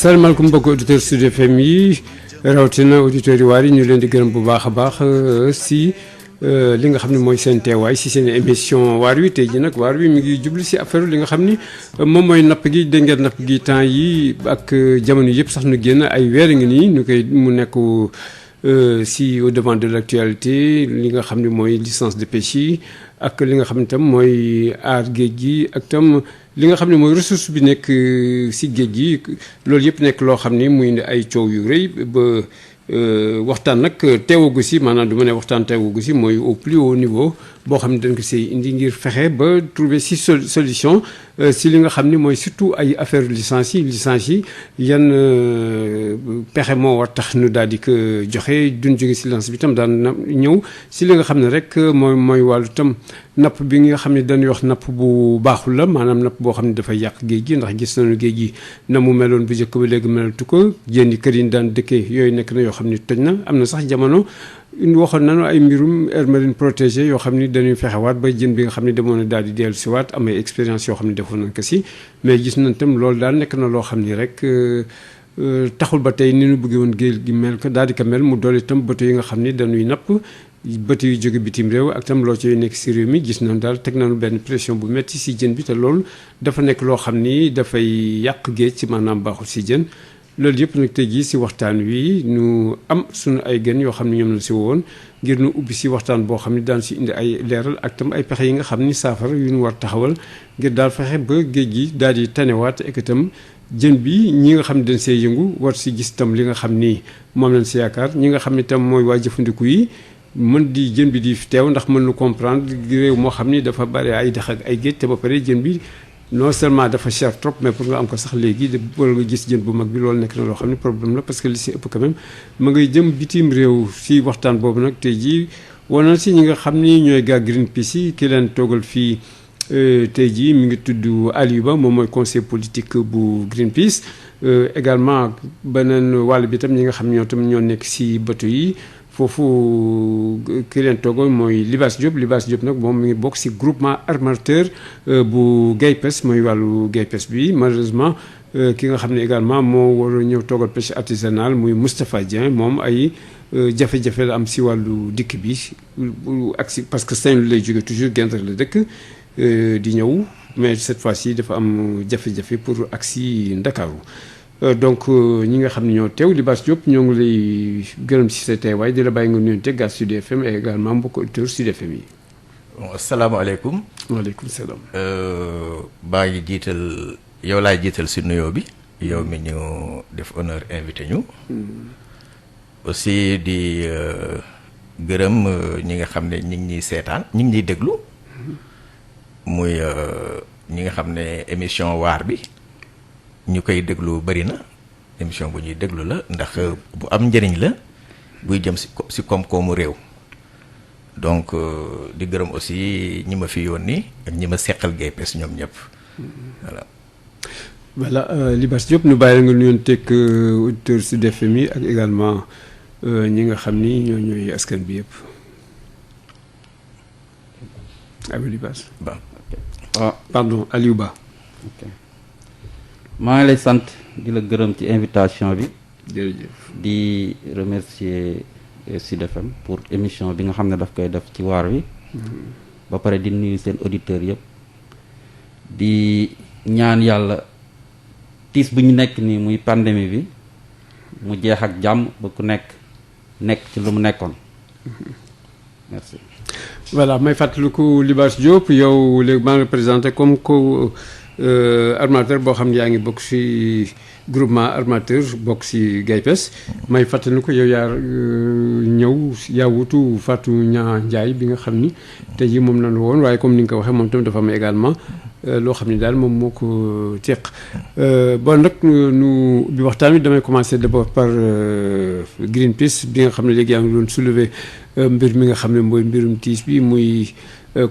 salaamaaleykum mbokki auditeurs Sud FM yi rawatina auditeurs yi waar yi ñu leen di gërëm bu baax a baax si li nga xam ne mooy seen teewaay si seen émission waar wi tey ji nag waar wi mi ngi jublu si affaire li nga xam ni moom mooy napp gi dégg ngeen napp gi temps yi ak jamono yëpp sax nu génn ay weer ngi nii ñu koy mu nekk si au devant de l'actualité li nga xam ne mooy licence de pêche yi ak li nga xam ne tam mooy aar géej gi ak tam li nga xam ne mooy ressource bi nekk si géej gi loolu yëpp nekk loo xam ni muy indi ay coow yu rëy ba waxtaan nag teewagu si maanaam du ma ne waxtaan teewagu si mooy au plus haut niveau boo xam ne dañ ko siy indi ngir fexe ba trouver si solution si li nga xam ni mooy surtout ay affaire licence yi yan pexe moo war tax nu daal di ko joxe duñ jóge si licence bi tam daan ñëw si li nga xam ne rek mooy wàllu tam napp bi nga xam ne dañuy wax napp bu baaxul la maanaam napp boo xam ne dafay yàq géej gi ndax gis nañu géej gi na mu meloon bu njëkk ba léegi melatu ko jën yi kër yi daan dëkkee yooyu nekk na yoo xam ne tëj na am na sax jamono waxoon nañu ay mbirum aire marine protégée yoo xam ni dañuy fexewaat ba jën bi nga xam ne demoon na daal di dellu si waat am ay expérience yoo xam ne defoon nañ ko si mais gis nañ tam loolu daal nekk na loo xam ni rek taxul ba tey ni ñu bëggee woon géej gi mel ko daal di ko mel mu doole itam bateau yi nga xam ni dañuy napp bateau yu jóge bitim réew ak tam loo ci nekk si réew mi gis nañ daal teg nañu benn pression bu métti si jën bi te loolu dafa nekk loo xam ni dafay yàq géej ci maanaam baaxul si jën loolu yëpp nag tey jii si waxtaan wi ñu am suñu ay gën yoo xam ne ñoom la si woon ngir ñu ubbi si waxtaan boo xam ne daan si indi ay leeral ak tam ay pexe yi nga xam ni saafara yu ñu war taxawal ngir daal fexe ba géej gi daal di tanewaat ak itam jën bi ñi nga xam ne dañ see yëngu war si gis tam li nga xam ni moom lañ si yaakaar ñi nga xam ne tam mooy waa jëfandiku yi mën di jën bi di teew ndax mën nu comprendre réew moo xam ni dafa bari ay dex ak ay géej te ba pare jën bi non seulement dafa cher trop mais pour nga am ko sax léegi de wala nga gis jën bu mag bi loolu nekk na loo xam ne problème la parce que li si ëpp quand même ma ngay jëm bitim réew si waxtaan boobu nag tey jii wana si ñi nga xam ni ñooy gaa Greenpeace yi ki leen toogal fii tey jii mi ngi tudd Aliou Ba moom mooy conseil politique bu Greenpeace également beneen wàll bi tam ñi nga xam ñoo tam ñoo nekk si bateau yi foofu ki leen toogal mooy Libaas Diop nag moom mi ngi bokk si groupement armateur bu GAIPES mooy wàllu GAIPES bi malheureusement ki nga xam ne également moo war a ñëw toogal pêche artisanale muy Moustapha Dieng moom ay jafe-jafe la am si wàllu dikk bi ak si parce que Saint-Louis lay jóge toujours Gendar la dëkk di ñëw mais cette fois-ci dafa am jafe-jafe pour ak si Ndakaaru donc ñi nga xam ne ñoo teew Libaas Diop ñoo ngi lay gërëm ci sa teewaay di la bàyyi nga nuyonte gaa Sud FM et également mbokk auditeurs Sud FM yi. bon asalaamaaleykum. waaleykum salaam. baa ngi jiital yow laay jiital si nuyoo bi. yow mi ñu def honneur invité ñu. aussi di gërëm ñi nga xam ne ñi ngi ñuy seetaan ñi ngi ñuy déglu. muy ñi nga xam ne émission waar bi. ñu koy déglu bari na émission bu ñuy déglu la ndax bu am njëriñ la buy jëm si koom-koomu réew donc di gërëm aussi ñi ma fi yónni ak ñi ma seqal GAIPES ñoom ñëpp voilà Libaas Diop ñu bàyyi la nga nuyoon teg auditeurs Sud FM yi ak également ñi nga xam ni ñoo ñooy askan bi yëpp Aliou Libaas pardon Aliou Ba. maa ngi lay sant di la gërëm ci invitation bi. jërëjëf di remercier Sud FM pour émission bi nga xam ne daf koy def ci waar wi. ba pare di nuyu seen auditeurs yëpp. di ñaan yàlla tiis bu ñu nekk nii muy pandémie bi mu jeex ak jàmm ba ku nekk ci lu mu nekkoon. merci. voilà may fàttaliku Libaas Diop yow léegi maa ngi représenté comme ko. armateur boo xam ne yaa ngi bokk ci groupement armateur bokk ci GAIPES may fàttali ko yow yaa ñëw yaa wutu Fatou Niang Ndiaye bi nga xam ni tey jii moom lañu woon waaye comme ni nga ko waxee moom tamit dafa am également loo xam ne daal moom moo ko teq bon nag nu bi waxtaan wi damay commencer d'abord par Greenpeace bi nga xam ne léegi yaa ngi doon soulever mbir mi nga xam ne mooy mbirum tiis bi muy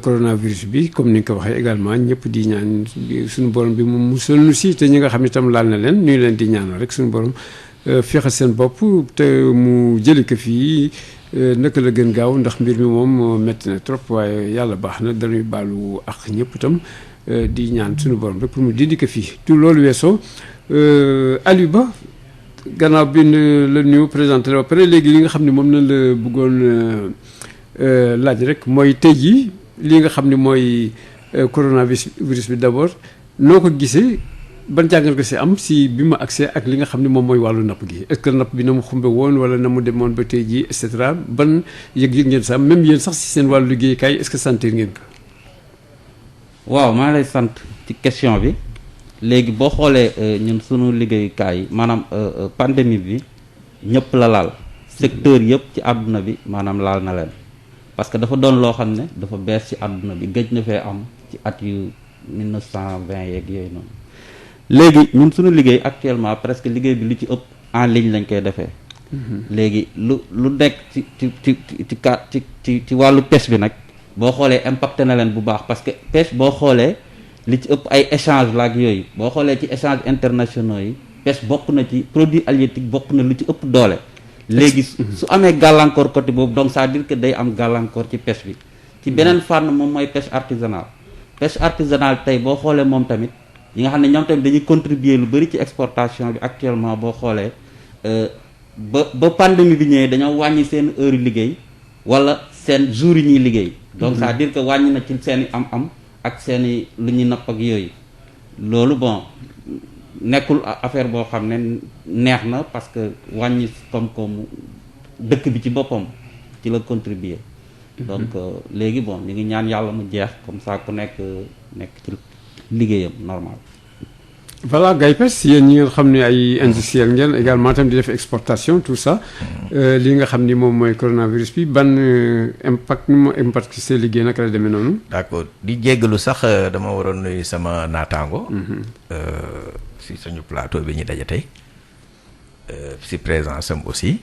coronavirus bi comme ni nga ko waxee également ñëpp di ñaan suñu borom bi mu musal nu si te ñi nga xam ne itam laal na leen ñu leen di ñaanal rek suñu borom fexe seen bopp te mu jëli ko fii naka la gën gaaw ndax mbir mi moom métti na trop waaye yàlla baax na dañuy baalu ak ñëpp itam di ñaan suñu borom rek pour mu dindi ko fii tout loolu weesoo Aliou Ba gannaaw bi la ñu présenté ba pare léegi li nga xam ne moom na la bëggoon laaj rek mooy tey jii li nga xam ne mooy coronavirus bi d'abord noo ko gisee ban jàngal ko si am si bi ma accès ak li nga xam ne moom mooy wàllu napp gi est-ce que napp bi na mu xumbe woon wala na mu demoon ba tey jii et cetera ban yëg-yëg ngeen sa am même yéen sax si seen wàllu liggéeykaay est-ce que sentir ngeen ko. waaw maa ngi lay sant ci question bi léegi boo xoolee ñun sunu liggéeyukaay yi maanaam pandémie bi ñëpp la laal secteur yëpp ci àdduna bi maanaam laal na leen parce que dafa doon loo xam ne dafa bees ci àdduna bi gëj na fee am ci at yu 1920 yeeg yooyu noonu léegi ñun sunu liggéey actuellement presque liggéey bi lu ci ëpp en ligne lañ koy defee léegi lu nekk ci wàllu pêche bi nag boo xoolee impacté na leen bu baax parce que pêche boo xoolee li ci ëpp ay échange la ak yooyu boo xoolee ci échange internationaux yi pêche bokk na ci produit halieutique bokk na lu ci ëpp doole léegi su amee gàllankoor côté boobu donc ça veut dire que day am gàllankoor ci pêche bi ci beneen fànn moom mooy pêche artisanale tey boo xoolee moom tamit yi nga xam ne ñoom tamit dañuy contribuer lu bëri ci exportation bi actuellement boo xoolee ba pandémie bi ñëwee dañoo wàññi seen heure liggéey wala seen jour yi ñuy liggéey donc ça veut dire que wàññi na ci seen i am ak seen i lu ñuy napp ak yooyu loolu bon nekkul affaire boo xam ne neex na parce que wàññi koom-koomu dëkk bi ci boppam ci la contribuer donc léegi bon ñu ngi ñaan yàlla mu jeex comme ça ku nekk ci liggéeyam normal. voilà Gaypes yéen ñi nga xam ne ay industriel ngeen également tam di def exportation tout ça li nga xam ni moom mooy coronavirus bi ban impact ni mu impact ci seen liggéey naka la demee noonu. d'accord di jéggalu sax dama waroon nuyu sama naataango. si suñu plateau bi ñu daje tey si présence am aussi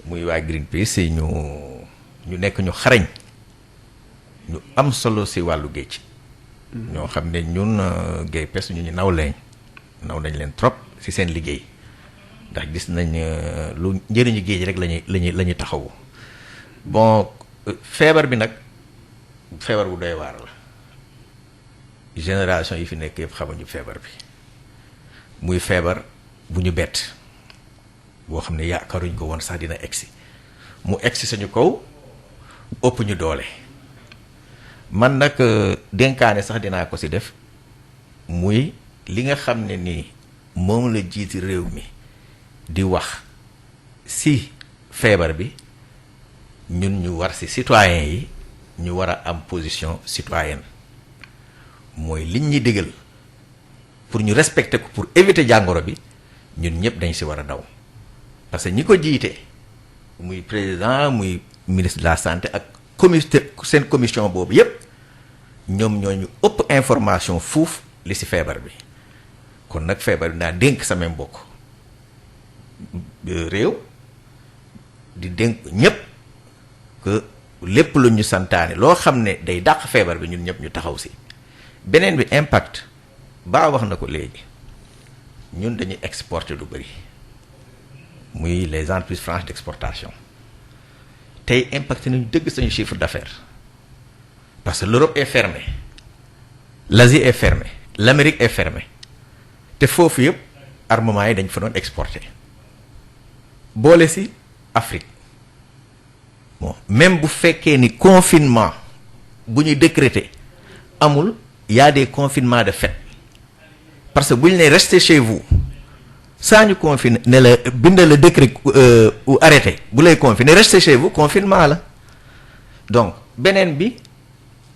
muy waa Greenpeace ñu nekk ñu xarañ ñu am solo si wàllu géej. ñoo xam ne ñun Gaypes ñu naw nañ leen trop ci seen liggéey ndax gis nañ lu njëriñu géej rek lañuy taxawu bon feebar bi nag feebar bu doy waar la génération yi fi nekk yëpp xamuñu feebar bi muy feebar bu ñu bett boo xam ne yaakaaruñ ko woon sax dina egsi mu egsi sañu kaw ëpp ñu doole man nag dénkaane sax dinaa ko ci def muy li nga xam ne nii moom la jiiti réew mi di wax ci feebar bi ñun ñu war ci citoyen yi ñu war a am position citoyenne mooy liñ ñi digal pour ñu respecter ko pour éviter jàngoro bi ñun ñëpp dañ ci war a daw parce que ñi ko jiite muy président muy ministre de la santé ak comité seen commission boobu yépp ñoom ñoo ñu ëpp information fuuf li ci feebar bi kon nag feebar bi naa dénk sama mbokk réew di dénk ñépp que lépp lu ñu santaane loo xam ne day dàq feebar bi ñun ñëpp ñu taxaw ci beneen bi impact baa wax na ko léegi ñun dañuy exporter lu bari muy les entreprises franches d'exportation tey impacté nañu dëgg sañu chiffre d'affaires parce que l'Europe est fermée l'Asie est fermée l'Amérique est fermée te foofu yëpp armement yi dañ fa doon exporter boole ci Afrique bon même bu fekkee ni confinement bu ñuy décréter amul y a des confinements de fait parce que bu ñu nee restez chez vous saa ñu confiner ne la bind la décret ou arrêté bu lay confiner restez chez vous confinement la donc beneen bi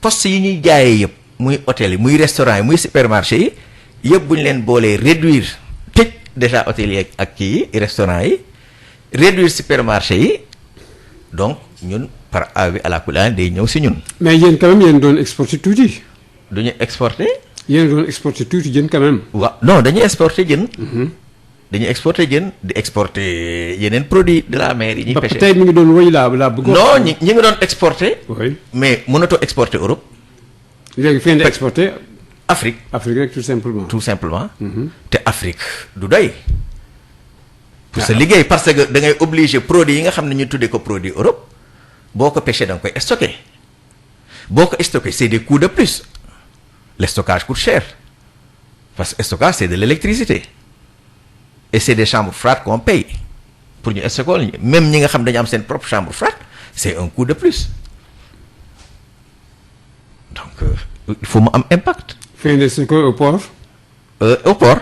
poste yi ñuy jaayee yëpp muy hôtel yi muy restaurant yi muy supermarché yi yëpp bu ñu leen boolee réduire tëj déjà hôtel yi ak kii yi restaurant yi réduire supermarché yi donc ñun par avis à la couleur day ñëw ci ñun. mais yéen quand même yéen doon exporter tuuti. du ñu exporter. yéen doon exporter tuuti jën quand même. waaw non dañuy exporter jën. dañuy exporter jën di exporter yeneen produits de la mer yi ñuy pêcher. tey mi ngi doon wéy laa bëgg. non ñi ngi doon exporter. oui mais mënatoo exporter Europe. léegi fi ngeen di exporter. Afrique. Afrique rek tout simplement. tout simplement. te Afrique du doy. pour sa liggéey parce que da ngay obligé produit yi nga xam ne ñu tuddee ko produit Europe boo ko pêché da nga koy stocké boo ko stocké c'est des coûts de plus le stockage coûte cher parce que stockage c'est de l'électricité et c'est des chambres froides qu'on paye pour ñu stocker même ñi nga xam dañu am seen propre chambre froide c'est un coût de plus donc il faut mu am impact. fin de stocker au port. Au port.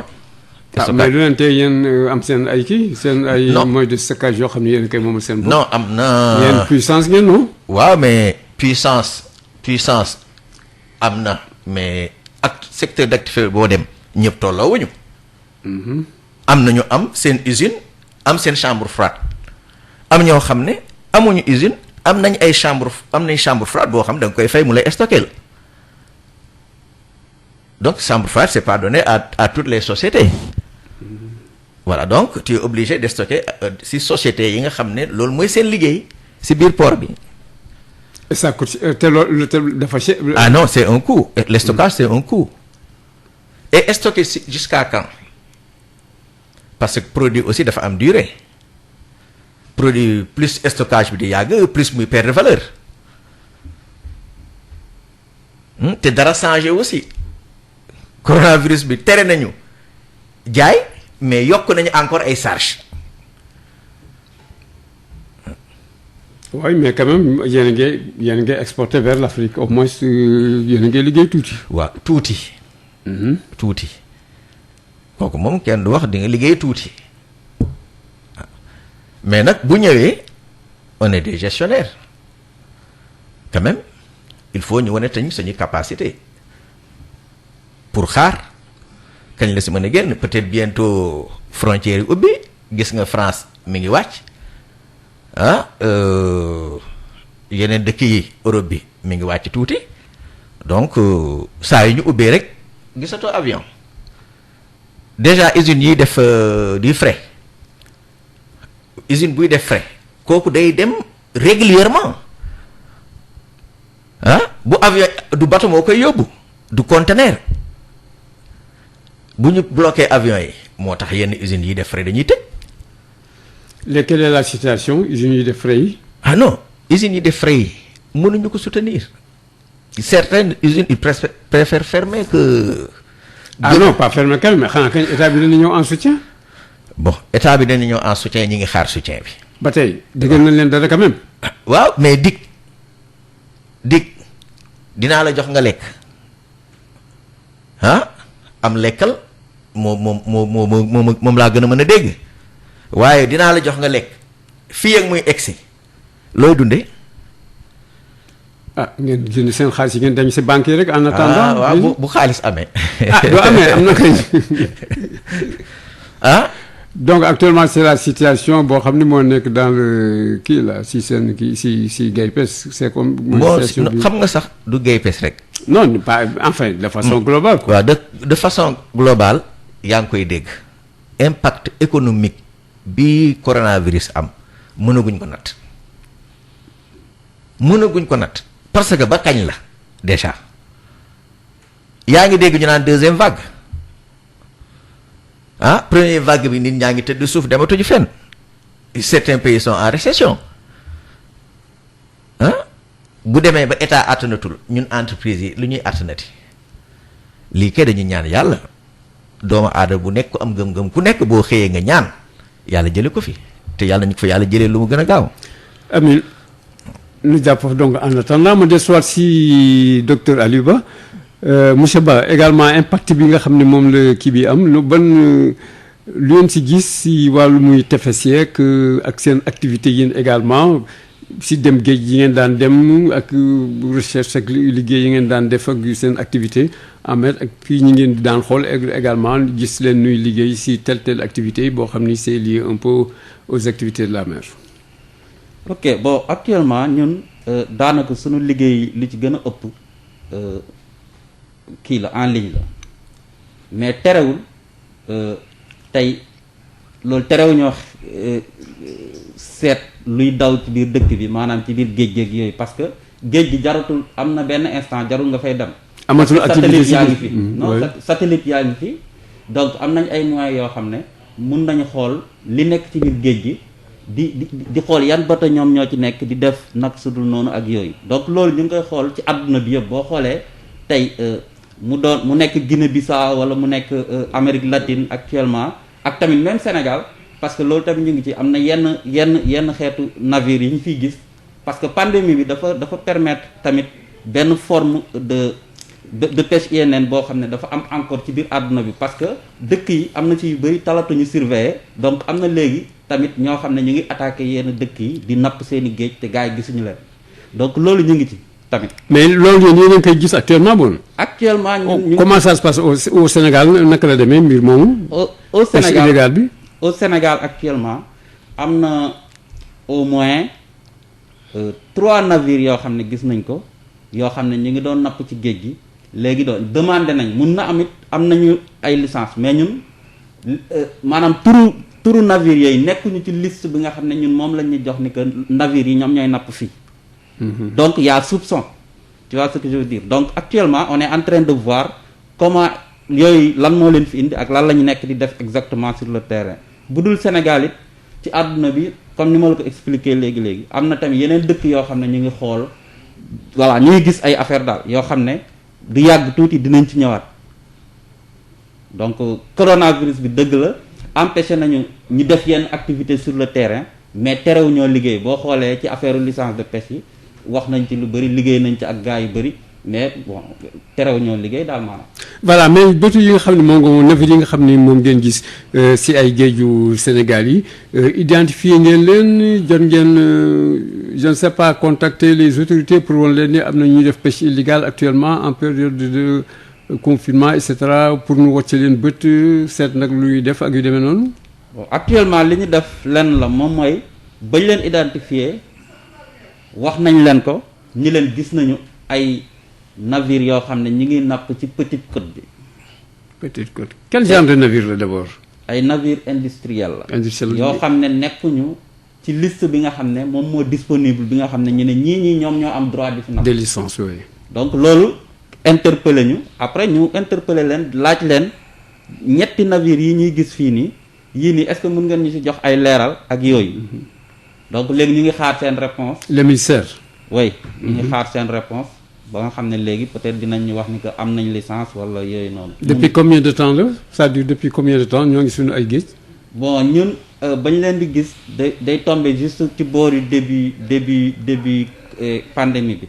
mais lu leen tey yéen am seen ay kii seen ay. non moyens de stockage yoo xam ne yéen kay moom seen bopp. non am na. yéen puissance ngeen non. waaw mais puissance am na mais ak secteur d'activité boo dem ñëpp tolloowuñu. am na ñu am seen usine am seen chambre froide am ñoo xam ne amuñu usine am nañ chambre froide boo xam da nga koy fay mu lay stocker donc chambre froide c'est pas donné à toutes les sociétés. Voilà, donc tu es obligé de stocker si sociétés yi nga xam ne loolu mooy seen liggéey si biir port bi. et ça coûte te loolu dafa cher. Ah non, c'est un coût. Le stockage c'est un coût. Et stocker jusqu'à quand? Parce que produit aussi dafa am durée. Produit plus stockage bi di yàgg plus muy perdre valeur. Te dara changé aussi. Coronavirus bi tere nañu jaay mais yokk nañu encore ay charges. oui mais quand même yéen a ngi exporté vers l'Afrique au moins yéen a ngi liggéey tuuti. waaw tuuti. tuuti kooku moom kenn du wax di nga liggéey tuuti mais nag bu ñëwee on est des gestionnaires quand même il faut ñu wane tañ suñu capacité. pour xaar kañ la si mën a génn peut-être bientôt frontières yi ubbi gis nga France mi ngi wàcc yeneen dëkk yi Europe bi mi ngi wàcc tuuti donc saa yu ñu ubbee rek gisatoo avion déjà usines yi def du fret usine buy def fret kooku day dem régulièrement bu avion du bateau moo koy yóbbu du conteneur. bu ñu bloqué avion yi moo tax yenn usines yi def frais dañuy tëj. léegi quelle est la situation usines yi def frais yi. ah non usines yi def frais yi mënuñu ko soutenir certaines usines ils préfèrent fermer que. ah non pas fermer quand même xanaa kañ état bi dana ñëw en soutien. bon état bi dana ñëw en soutien ñi ngi xaar soutien bi. ba tey diggal nañ leen dara quand même. waaw mais dig dinaa la jox nga lekk am lekkal. moom laa gën a mën a dégg waaye dinaa la jox nga lekk fii ak muy egsi looy dundee. ngeen jënd seen xaalis yi ngeen dem si banque yi rek en attendant. waaw bu xaalis amee. doo amee am na kay. donc actuellement c'est la situation boo xam ne moo nekk dans le kii là si seen kii si GAIPES c'est comme. xam nga sax du GAIPES rek. non pas enfin de façon globale quoi. waaw de façon globale yaa ngi koy dégg impact économique bi coronavirus am mënaguñ ko natt parce que ba kañ la déjà yaa ngi dégg ñu naan deuxième vague première vague bi nit ñaa ngi tëdd suuf dematuñu fenn certains pays sont en récession bu demee ba état attanatul ñun entreprise yi lu ñuy attanati lii kay dañu ñaan yàlla doomu aadama bu nekk ku am gëm-gëm ku nekk boo xëyee nga ñaan yàlla jële ko fi te yàlla ñu ko fa yàlla jëlee lu mu gën a gaaw. amiin ñu jàpp foofu donc en attendant ma dellusiwaat si docteur Aliou Ba monsieur Ba également impact bi nga xam ne moom la kii bi am lu ban lu ngeen si gis si wàllu muy tefes yeeg ak seen activité yéen également. si dem géej yi ngeen daan dem ak recherche ak liggéey yi ngeen daan def ak seen activité en mer ak fii ñi ngeen daan xool également gis leen nuy liggéey si telle activité boo xam ni c'est lié un peu aux activités de la mer. ok bon actuellement ñun daanaka suñu liggéey li ci gën a ëpp kii la en ligne la mais terewul tey loolu terewuñoo seet luy daw ci biir dëkk bi maanaam ci biir géej géej yooyu parce que géej gi jaratul am na benn instant jarul nga fay dem. amatul activité satellite yaa ngi fi non satellite yaa ngi fi donc am nañ ay moyens yoo xam ne mun nañu xool li nekk ci biir géej gi di xool yan bato ñoom ñoo ci nekk di def nag sudul noonu ak yooyu donc loolu ñu ngi koy xool ci àdduna bi yëpp boo xoolee tey mu nekk Guinée Bissau wala mu nekk Amérique latine actuellement ak tamit même Sénégal parce que loolu tamit ñu ngi ci am na yenn xeetu navire yi ñu fiy gis parce que pandémie bi dafa permettre tamit benn forme de pêche INN boo xam ne dafa am encore ci biir àdduna bi parce que dëkk yi am na ci yu bëri talatuñu surveiller donc am na léegi tamit ñoo xam ne ñu ngi attaqué yenn dëkk yi di napp seeni géej te gars yi gisuñu leen donc loolu ñu ngi ci tamit. mais loolu yéen a koy gis actuellement bon. actuellement ñu comment ça se passe au Sénégal naka la demee mbir moomu. au Sénégal illégal bi. au Sénégal actuellement am na au moins 3 navires yoo xam ne gis nañ ko yoo xam ne ñu ngi doon napp ci géej gi. léegi doon demandé nañ mun na amit am nañu ay licence mais ñun maanaam turu navire yooyu nekkuñu ci liste bi nga xam ne ñun moom la ñuy jox ni que navire yi ñoom ñooy napp fii. Donc il y a soupçon, tu vois ce que je veux dire. Donc actuellement on est en train de voir comment yooyu lan moo leen fi indi ak lan la ñu nekk di def exactement sur le terrain bu dul Sénégal it ci àdduna bi comme ni ma la ko expliquer léegi am na tamit yeneen dëkk yoo xam ne ñu ngi xool voilà ñu ngi gis ay affaire daal yoo xam ne du yàgg tuuti dinañ ci ñëwaat donc coronavirus bi dëgg la empêché nañu ñu def yenn activité sur le terrain mais terew ñoo liggéey boo xoolee ci affaire licence de pêche yi wax nañ ci lu bëri liggéey nañ ci ak gars yu bëri mais bon terew ñoo liggéey daal maanaam. voilà mais bëtu yi nga xam ne moom navire yi nga xam ne moom ngeen gis si ay géeju Sénégal yi identifier ngeen leen jot ngeen je ne sais pas contacter les autorités pour woon leen ni am na ñuy def pêche illégale actuellement en période de confinement et cetera pour ñu wàcce leen bët seet nag lu ñuy def ak yu demee noonu. bon actuellement li ñu def lenn la moom mooy bañ leen identifier wax nañ leen ko ñi leen gis nañu ay navire yoo xam ne ñi ngi napp ci petite côte bi. petite côte quel genre de navire la d'abord. ay navire industriel la. industriel yoo xam ne nekkuñu ci liste bi nga xam ne moom moo disponible bi nga xam ne ñu ne ñii ñoom ñoo am droit di fi napp. des licences oui. donc loolu interpeller ñu après ñu interpeller leen laaj leen ñetti navire yi ñuy gis fii nii yii nii est-ce que mën ngeen ñu ci jox ay leeral ak yooyu donc léegi ñu ngi xaar seen réponse. le ministère. oui ñu ngi xaar seen réponse ba nga xam ne léegi peut-être dinañ ñu wax ni que am nañ licence wala yooyu noonu. depuis combien de temps la c'est-à-dire depuis combien de temps ñoo ngi suñu ay géej. bon ñun bañ leen di gis day tomber juste ci boori début pandémie bi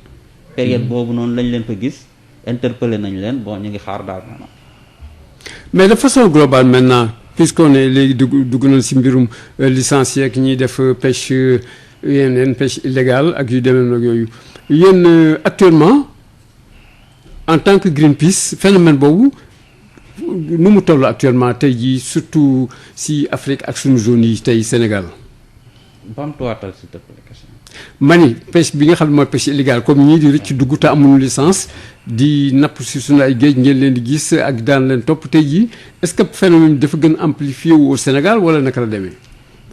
période boobu noonu lañ leen fa gis interpeller nañ leen bon ñu ngi xaar daal maanaam. mais de façon globale maintenant puisqu'on est léegi dugg nañ si mbirum licencié ak ñuy def pêche yeneen pêche illégale ak yu demee nag yooyu yéen actuellement en tant que Greenpeace phénomène boobu nu mu toll actuellement tey jii surtout si Afrique ak suñu zone yi tey Sénégal. bamtuwaatal s'il te plaît question. ma ni pêche bi nga xam ne mooy pêche illégale comme ñii di rëcc dugg te amuñu licence di napp si suñu ay géej ngeen leen di gis ak daan leen topp tey jii est-ce que phénomène dafa gën a amplifié wu au Sénégal wala naka la demee.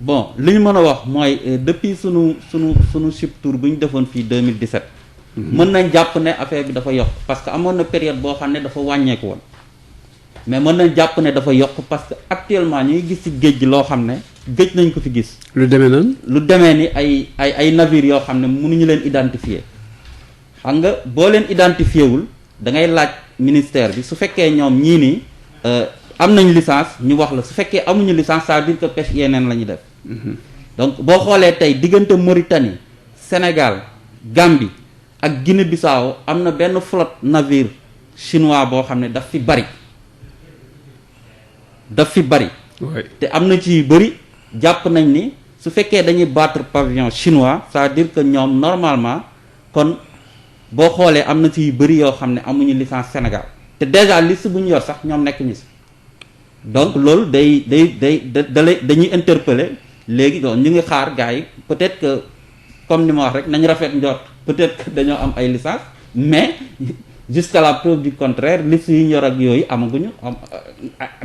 bon li ñu mën a wax mooy depuis sunu chip tour bu ñu defoon fii 2017. mën nañ jàpp ne affaire bi dafa yokk parce que amoon na période boo xam ne dafa wàññeeku woon mais mën nañ jàpp ne dafa yokk parce que actuellement ñu ngi gis ci géej gi loo xam ne géej nañ ko fi gis. lu demee nan. lu demee ni ay navires yoo xam ne mënuñu leen identifier xam nga boo leen identifier wul da ngay laaj ministère bi su fekkee ñoom ñii nii am nañ licence ñu wax la su fekkee amuñu licence ça veut dire que pêche yeneen la ñuy def. donc boo xoolee tey diggante Mauritanie Sénégal Gambie ak Guinée-Bissau am na benn flotte navire chinois boo xam ne daf fi bari. te am na ci yu bëri jàpp nañ ni su fekkee dañuy battre pavillon chinois c'est-à-dire que ñoom normalement kon boo xoolee am na ci yu bëri yoo xam ne amuñu licence Sénégal te déjà liste bu ñu yor sax ñoom nekk ñu si donc loolu dañuy interpeller léegi donc ñu ngi xaar gars yi peut-être que comme ni ma wax rek nañ rafet njort peut-être que dañoo am ay licence mais jusqu'à la preuve du contraire liste yi ñor ak yooyu amaguñu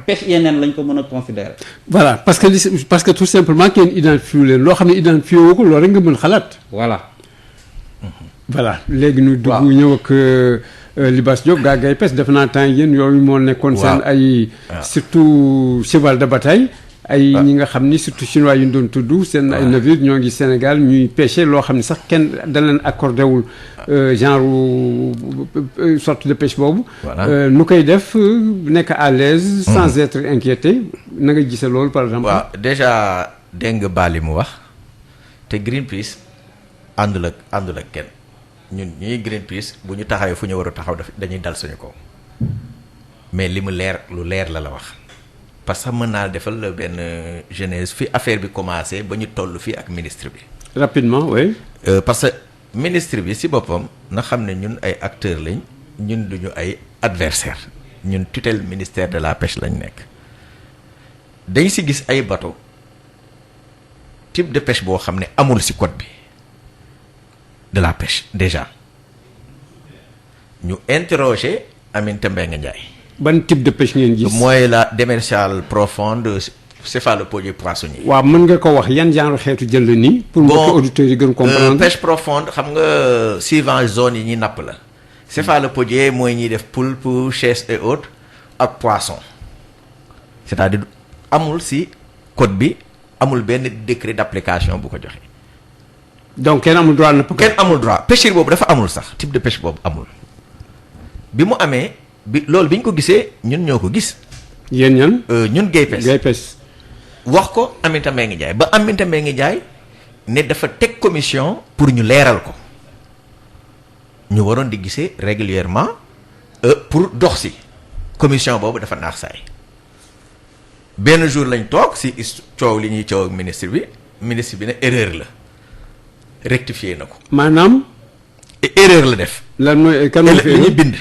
pêche yeneen lañ ko mën a considérer. voilà parce que tout simplement kenn identifié leen loo xam ne identifié woo ko loolu rek nga mën xalaat. voilà. voilà léegi ñu dugg ñëw ak Libasse Diop gaa gay pes def naa temps yéen yooyu moo nekkoon seen ay surtout cheval de bataille ay ñi nga xam ni surtout chinois yu ñu doon tudd seen ay navire ñoo ngi Sénégal ñuy pêcher loo xam ne sax kenn da leen accordé wul genre sorte de pêche boobu. nu koy def nekk à l'aise sans être inquiété na nga gisee loolu par exemple. waaw déjà dégg nga Bali mu wax te Greenpeace àndul ak kenn ñun ñuy Greenpeace bu ñu taxawee fu ñu war a taxaw dañuy dal suñu kaw mais li mu leer lu leer la wax. parce que mën naa defal benn genèse fi affaire bi commencé ba ñu toll fii ak ministre bi. rapidement oui. parce que ministre bi ci boppam na xam ne ñun ay acteurs lañ ñun duñu ay adversaires ñun tutelle ministère de la pêche lañ nekk. dañ ci gis ay bateau type de pêche boo xam ne amul ci code bi de la pêche déjà ñu interroger Aminata Mbengue Ndiaye. ban type de pêche ngeen gis. mooy la démersale profonde céphalopodier poissonnier. waaw mën nga ko wax yan genre xeetu jël la nii. pour mbokki auditeurs yi gën comprendre. pêche profonde xam nga suivant zone yi ñuy napp la. céphalopodier mooy ñuy def poulpe chasse et autres ak poisson c'est-à-dire amul ci code bi amul benn décret d'application bu ko joxe. donc kenn amul droit napp. kenn amul droit pêcherie boobu dafa amul sax type de pêche boobu amul bi mu amee. loolu bi ñu ko gisee ñun ñoo ko gis. yéen ñan. ñun Gaypes wax ko Aminata Mbengue Ndiaye ba Aminata Mbengue Ndiaye ne dafa teg commission pour ñu leeral ko ñu waroon di gisee régulièrement pour dox ci commission boobu dafa naax saay benn jour lañ toog ci coow li ñuy coow ak ministre bi ne erreur la rectifier na ko. maanaam. erreur la def. lan mooy kan moo fi li ñuy bind.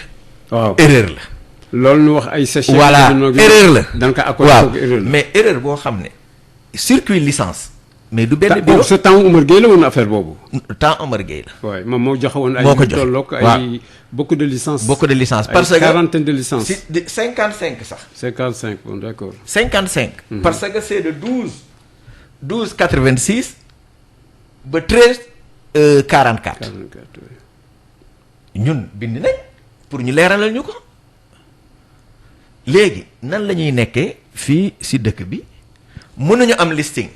waaw erreur la. loolu ñu wax ay session. voilà erreur la. donc waaw mais erreur boo xam ne. circuit licence. mais du benn bureau ce temps Omar Gueye la woon affaire boobu. temps Omar Gueye la. waaw moom moo joxe woon ay. moo ko joxe tolloog ay beaucoup de licences. beaucoup de licences parce que quarantaine de licences. si 55 sax. 55 bon d'accord. 55. parce que c'est de 12 86 ba 13 44. 44 ñun bind nañ. pour ñu leeralal ñu ko léegi nan la ñuy nekkee fii ci dëkk bi mënuñu am listing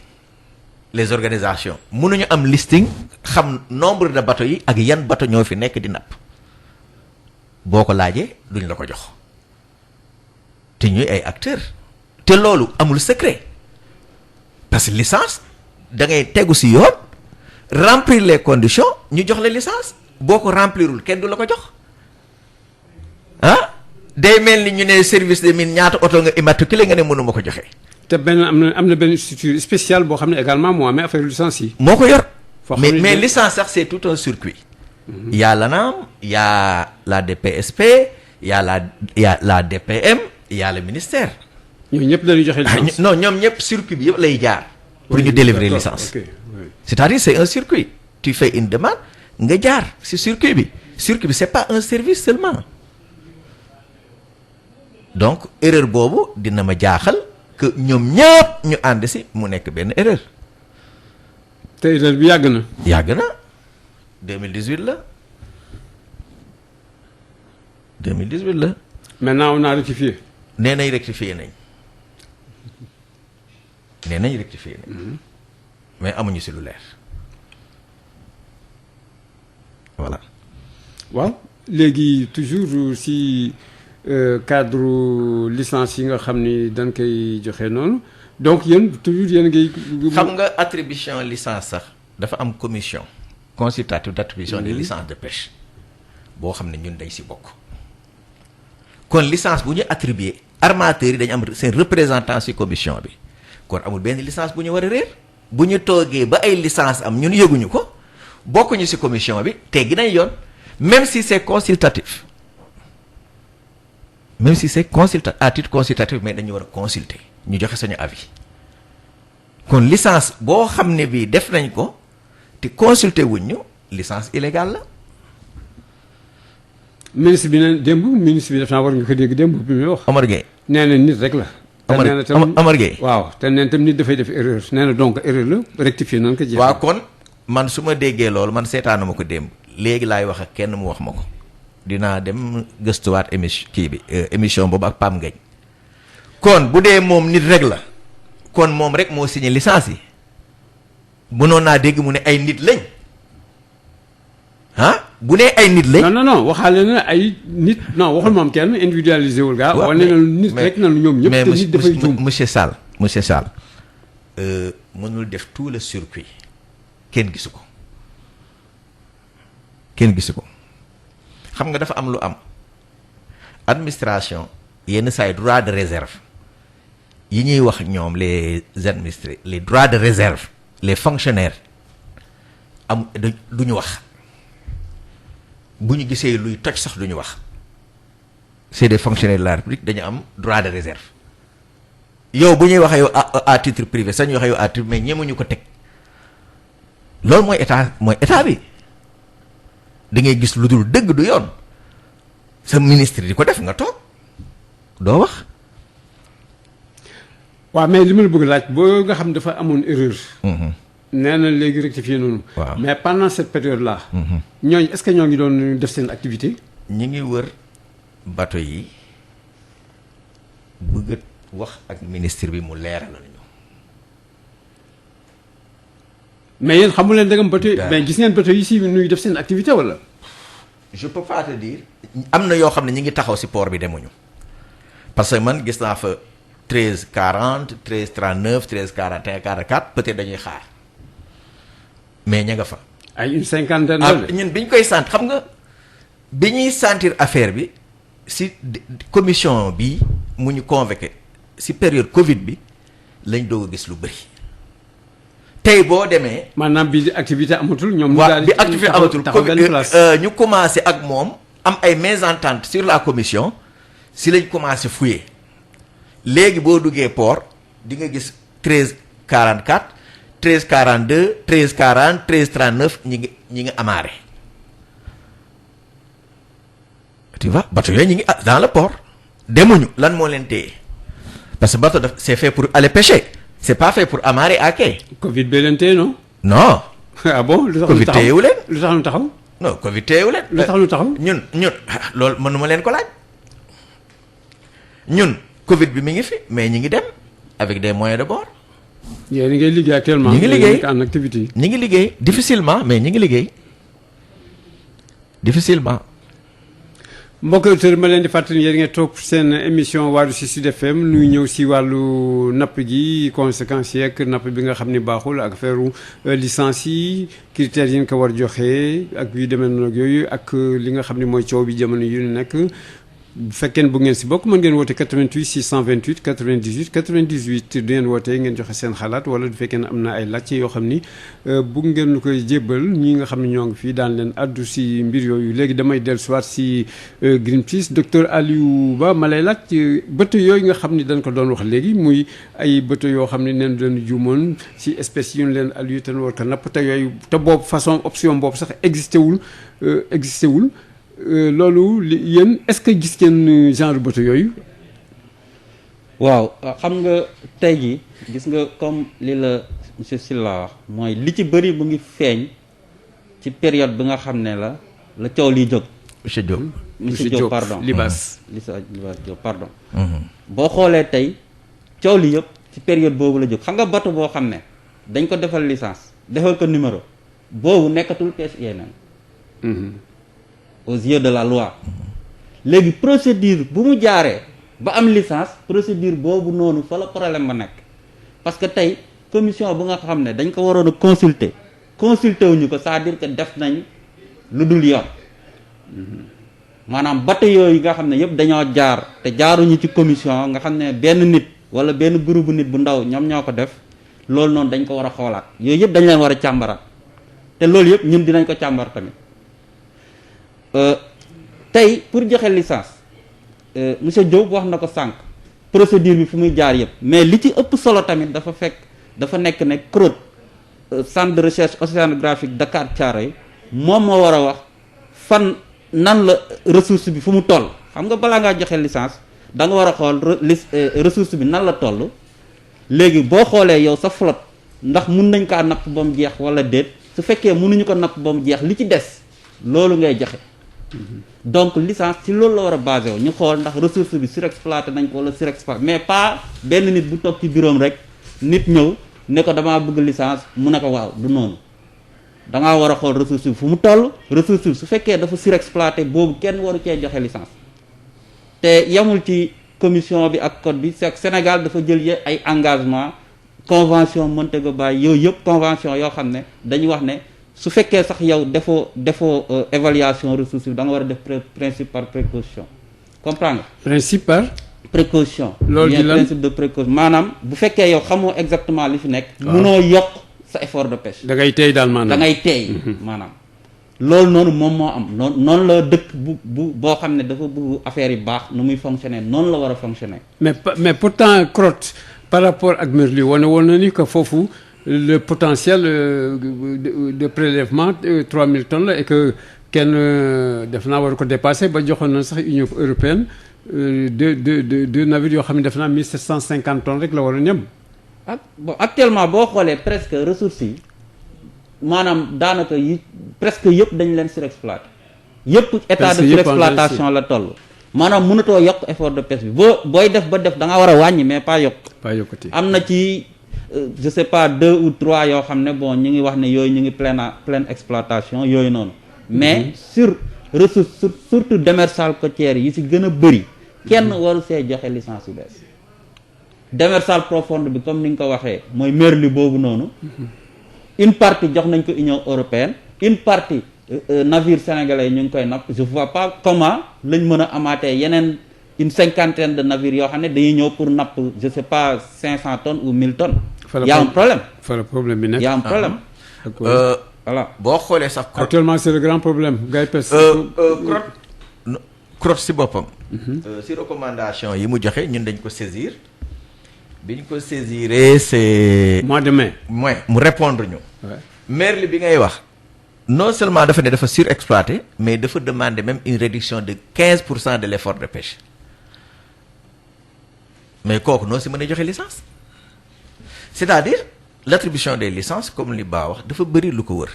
les organisations mënuñu am listing xam nombre de bateaux yi ak yan bateau ñoo fi nekk di napp boo ko laajee duñ la ko jox te ñuy ay acteurs te loolu amul secret parce que licence da ngay tegu ci yoon remplir les conditions ñu jox la licence boo ko remplirul kenn du la ko jox. day mel ni ñu ne service de mine ñaata oto nga immatriculé nga ne mënuma ko joxe. te benn am na benn structure spéciale boo xam ne également moo amee affaire licence yi. moo ko yor. mais licence sax c'est tout un circuit. Il y a l'ANAM, il y a la DPSP, il y a la DPM, il y a le ministère. ñooñu ñëpp dañuy joxe licence. non ñoom ñëpp circuit bi yëpp lay jaar. pour ñu délivrer licence. Okay, oui. C'est-à-dire c'est un circuit. Tu fais une demande nga jaar ci circuit bi. circuit bi c'est pas un service seulement. donc erreur boobu dina ma jaaxal que ñoom ñëpp ñu ànd ci mu nekk benn erreur. te erreur bi yàgg na. yàgg na 2018 la 2018 la. maintenant on a rectifié. nee nañ rectifié nañ. nee nañ rectifié nañ. mais amuñu ci lu leer. voilà. waaw léegi toujours ci. cadre licence yi nga xam ni dañ koy joxe noonu donc yéen toujours yéen ngay. xam nga attribution licence sax dafa am commission consultative d'attribution des licences de pêche boo xam ne ñun dañ ci bokk. kon licence bu ñu attribué armateurs yi dañu am seen représentant ci commission bi kon amul benn licence bu ñu war a réer bu ñu toogee ba ay licence am ñun yëguñu ko bokkuñu ci commission bi teggi nañ yoon même si c'est consultatif. même si c'est consultatif à titre consultatif mais dañu war a consulter ñu joxe suñu avis kon licence boo xam ne bii def nañ ko te consulter wuñ ñu licence illégale la. ministre bi ne démb ministre bi def naa war nga ko dégg démb bi muy wax. Omar Gueye nee na nit rek la. Omar Gueye waaw te neen tam nit dafay def erreur nee na donc erreur la rectifier nañ ko. jeex waaw kon man su ma déggee loolu man seetaanu ma ko démb léegi laay wax ak kenn mu wax ma ko. dinaa dem gëstuwaat émission boobu ak Pam Ngañ kon bu dee moom nit rek la kon moom rek moo signé licence yi mënoon naa dégg mu ne ay nit lañ ah bu nee ay nit lañ. non waxaale na ay nit non waxul moom kenn individualisé wul gaa. waaw wane na nit rek na ñoom ñëpp. te nit dafay juum monsieur Sall mënul def tout le circuit kenn gisu ko xam nga dafa am lu am administration yenn saa yi droit de réserve yi ñuy wax ñoom les administrés les droits de réserve les fonctionnaires du ñu wax. bu ñu gisee luy toj sax duñu wax c'est des fonctionnaires de la République dañu am droit de réserve yow bu ñuy waxee yow à titre privé sax ñu waxee yow à titre mais ñemuñu ko teg loolu mooy état bi da ngay gis lu dul dëgg du yoon sa ministre di ko def nga toog doo wax. waaw mais li ma la bëgg laaj boo nga xam dafa amoon erreur. nee na léegi rectifié noonu. waaw mais pendant cette période là. ñooñu est-ce que ñoo ngi doon def seen activité. ñi ngi wër bateau yi bëgg wax ak ministre bi mu leeral nañu. mais yéen xamu leen dëggam bateau yi. mais gis ngeen bateau yi si nuy def seen activité wala. je peux pas te dire. am na yoo xam ne ñi ngi taxaw si port bi demuñu parce que man gis naa fa 1340 1339 1341 44 peut-être dañuy xaar. mais ña nga fa. ay une cinquantaine ñun bi ñu koy sant xam nga bi ñuy sentir affaire bi si commission bi mu ñu convoqué si période Covid bi lañ doog a gis lu bëri tey boo demee. maanaam bi activité amatul ñoom. ñu waaw bi activité amatul ñu commencé ak moom am ay mésententes sur la commission si lañ commencé fouiller léegi boo duggee port di nga gis 1344. 1342 1340 1339 ñi ngi amarré tu vois bateau yooyu ñi ngi dans le port demuñu lan moo leen téye parce que bateau c'est fait pour aller pêcher c'est pas fait pour amarrer à quai. Covid bee leen téye non. non. ah bon lu tax Covid téyewu leen. lu tax ñu taxaw. non Covid téyewu leen. lu tax ñu taxaw. ñun loolu mënuma leen ko laaj ñun Covid bi mi ngi fi mais ñi ngi dem avec des moyens de bord. yéen a ngi liggéey actuellement. ñi ngi liggéey en activité. ñi ngi liggéey difficilement mais ñi ngi liggéey difficilement. mbokk auditeurs ma leen di fàttali yéen ngeen toog seen émission Waarwi si Sud FM nuy ñëw si wàllu napp gi conséquences yeeg napp bi nga xam ni baaxul ak affaire licence yi critères yi nga ko war joxe ak yu demee noonu ak yooyu ak li nga xam ni mooy coow bi jamono yu nekk. bu fekkee bu ngeen si bokk mën ngeen woote 88 628 98 98 du ngeen wootee ngeen joxe seen xalaat wala du fekkee ne am na ay laajte yoo xam ni bu ngeen lu koy jébbal ñi nga xam ne ñoo ngi fii daan leen addu si mbir yooyu léegi damay dellusiwaat si Greenpeace docteur Aliou Ba ma lay laaj bateau yooyu nga xam ni dañ ko doon wax léegi muy ay bateau yoo xam ne neen doon juumoon si espèces yu ñu leen Aliou te war ko napp te yooyu te boobu façon option boobu sax existé wul. loolu yéen est-ce que gis ngeen genre bateau yooyu. waaw xam nga tey jii gis nga comme li la monsieur Sylla wax mooy li ci bëri mu ngi feeñ ci période bi nga xam ne la coow liy jóg. monsieur Diop. monsieur Diop pardon Libas. Libas Diop pardon. boo xoolee tey coow li yëpp ci période boobu la jóg xam nga bateau boo xam ne dañ ko defal licence defal ko numéro boobu nekkatul pêche INN. aux yeux de la loi léegi procédure bu mu jaaree ba am licence procédure boobu noonu fa la problème ba nekk parce que tey commission bu nga xam ne dañ ko waroon a consulter wuñu ko c'est-à-dire que def nañ lu dul yoon maanaam bateau yooyu nga xam ne yëpp dañoo jaar te jaaruñu ci commission nga xam ne benn nit wala benn groupe nit bu ndaw ñoom ñoo ko def loolu noonu dañ ko war a xoolaat yooyu yëpp dañ leen war a càmbaraat te loolu yëpp ñun dinañ ko càmbar tamit. tey pour joxe licence monsieur Diop wax na ko sànq procédure bi fu muy jaar yëpp mais li ci ëpp solo tamit dafa nekk ne CROT centre de recherche océanographique Dakar Thiaroye moom moo war a wax fan nan la ressource bi fu mu toll xam nga balaa ngaa joxe licence da nga war a xool ressource bi nan la toll léegi boo xoolee yow sa flotte ndax mun nañ kaa napp ba mu jeex wala déet su fekkee mënuñu ko napp ba mu jeex li ci des loolu ngay joxe. donc licence ci loolu la war a basé wu ñu xool ndax ressource bi surexploité nañ ko wala surexploité mais pas benn nit bu toog ci bureau rek nit ñëw ne ko damaa bëgg licence mu ne ko waaw du noonu da ngaa war a xool ressource bi fu mu toll ressource bi su fekkee dafa surexploité boobu kenn waru cee joxe licence te yamul ci commission bi ak code bi c'est que Sénégal dafa jël ay engagement convention Montego Bay yooyu yëpp convention yoo xam ne dañuy wax ne su fekkee sax yow defoo évaluation ressource bi da nga war a def principe par précaution comprendre nga. principe par. précaution. loolu di lan principe de précaution maanaam bu fekkee yow xamoo exactement li fi nekk. mënoo yokk sa effort de pêche. da ngay teey daal maanaam da ngay teey maanaam. loolu noonu moom moo am noonu la dëkk boo xam ne dafa bëgg affaire yi baax nu muy fonctionner noonu la war a fonctionner. mais pourtant crotte par rapport ak Merlu woon na ni que foofu le potentiel de prélèvement 3000 tonnes la et que kenn def naa war ko dépasser ba joxoon na sax Union européenne de navires yoo xam ne def naa 1750 tonnes rek la war a ñem. bon actuellement boo xoolee presque ressources yi maanaam daanaka yi presque yëpp dañ leen surexploité yëpp état de surexploitation la toll. maanaam mënatoo yokk effort de pêche bi booy def ba def da nga war a wàññi mais pas yokk. yokkati am na ci je sais pas 2 ou 3 yoo xam ne bon ñu ngi wax ne yooyu ñu ngi pleine exploitation yooyu noonu. mais sur ressource surtout démersales côtières yi si gën a bëri. kenn waru see joxe licence yu bees. démersale profonde bi comme ni nga ko waxee mooy Merlu boobu noonu. une partie jox nañ ko Union européenne une partie. navire sénégalais ñu ngi koy napp je vois pas comment lañ mën a amaatee yeneen une 50aine de navires yoo xam ne dañuy ñëw pour napp je sais pas 500 tonnes ou 1000 tonnes. y a un problème. fa la problème bi nekk. y a un problème. voilà boo xoolee sax. actuellement c'est le grand problème. gars pes. crotte si boppam. si recommandation yi mu joxe ñun dañ ko saisir. bi ñu ko saisiree c'est. mois de mai. mu répondre ñu. Merlu bi ngay wax. non seulement dafa ne dafa surexploité mais dafa demander même une réduction de 15% de l'effort de pêche mais kooku noo si mën a joxe licence c'est-à-dire l'attribution des licences comme li Ba wax dafa bëri lu ko wër.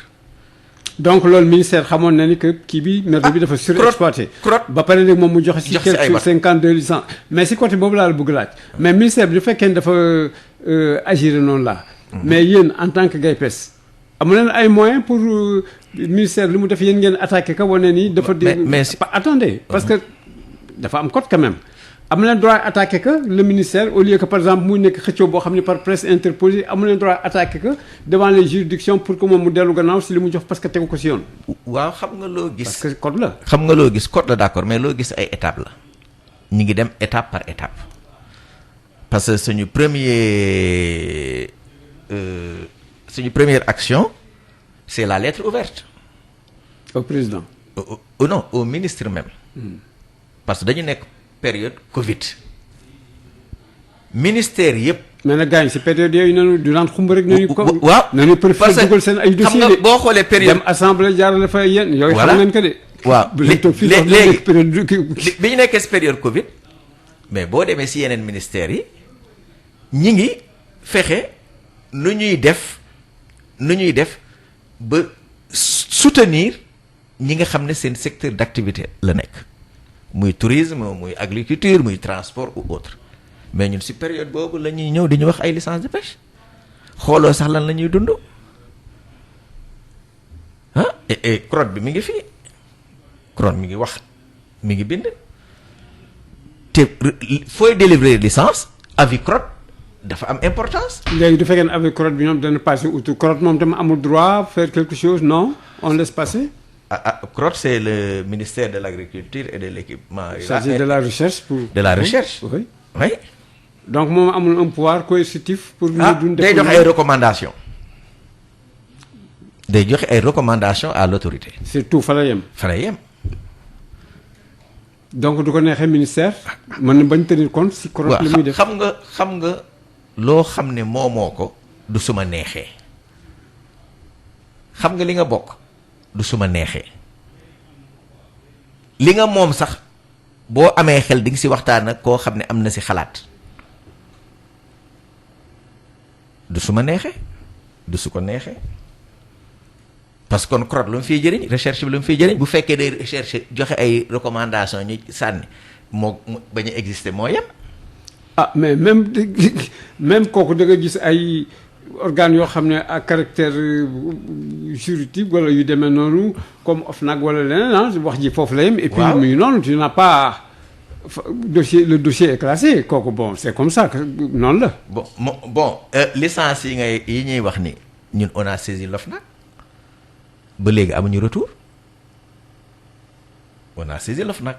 donc loolu ministère xamoon na ni que kii bi Merlu bi dafa surexploité. ba pare nag moom mu joxe si quelque 52 licences mais si côté boobu laa la bëgg laaj. mais ministère bi du fekkee ne dafa agir noonu là. mais yéen en tant que GAIPES amu leen ay moyens pour ministère li mu def yéen ngeen attaqué ko wane ni dafa. mais attendez parce que dafa am code quand même. am leen droit attaqué que le ministère au lieu que par exemple muy nekk xëccoo boo xam ne par presse interposée am leen droit attaqué que devant les juridictions pour que moom mu dellu gannaaw si li mu jox parce que tegu ko si yoon. waaw xam nga loo gis. parce que code la. xam nga loo gis code la d'accord mais loo gis ay étapes la ñu ngi dem étape par étape parce que suñu première action c'est la lettre ouverte. au président. Non au ministre même. parce que dañu nekk période Covid. ministère yëpp. mais nag gars yi si période yooyu noonu du naan xumb rek. nañu ko waaw nañu préféré dugal seen ay dossiers de. boo xoolee période dem assemblée jaarale fa yéen. yooyu xam ngeen ko de. waaw léegi bi ñu nekkee si période Covid. mais boo demee si yeneen ministères yi ñi ngi fexe nu ñuy def ba soutenir ñi nga xam ne seen secteur d'activité la nekk muy tourisme muy agriculture muy transport ou autre mais ñun si période boobu la ñuy ñëw di ñu wax ay licence de pêche xooloo sax lan la ñuy dund ah et crotte bi mi ngi fii crotte mi ngi wax mi ngi bind te fooy délivrer licence avis crotte dafa am importance. léegi du fekkee ne avec crotte bi ñoom dana passer outre crotte moom tam amul droit faire quelque chose non on laisse passer. crotte c'est le ministère de l'agriculture et de l'équipement. chargé de la recherche pour. de la recherche. oui oui. donc moom amul un pouvoir coercitif. pour ñu day joxe ay recommandations. day joxe ay recommandations à l'autorité. surtout fa la yem. fa la yem. donc du ko neexee ministère. mën na bañ tenir compte si crotte li muy def. xam nga loo xam ne moomoo ko du suma neexee xam nga li nga bokk du suma neexee li nga moom sax boo amee xel di nga si waxtaan ak koo xam ne am na si xalaat du suma neexee du su ko neexee parce que kon crotte lu mu fiy jëriñ recherche bi lu mu fiy jëriñ bu fekkee day recherche joxe ay recommandations ñu sànni moo bañ a exister moo yem. ah mais même kooku da nga gis ay organes yoo xam ne à caractère juridique wala yu demee noonu comme OFNAC wala leneen wax ji foofu la yem. et puis muy noonu tu n'as pas le dossier est classé kooku bon c'est comme ça que noonu la. bon licence yi ñuy wax ni ñun on a saisi l'OFNAC ba léegi amuñu retour on a saisi l'OFNAC.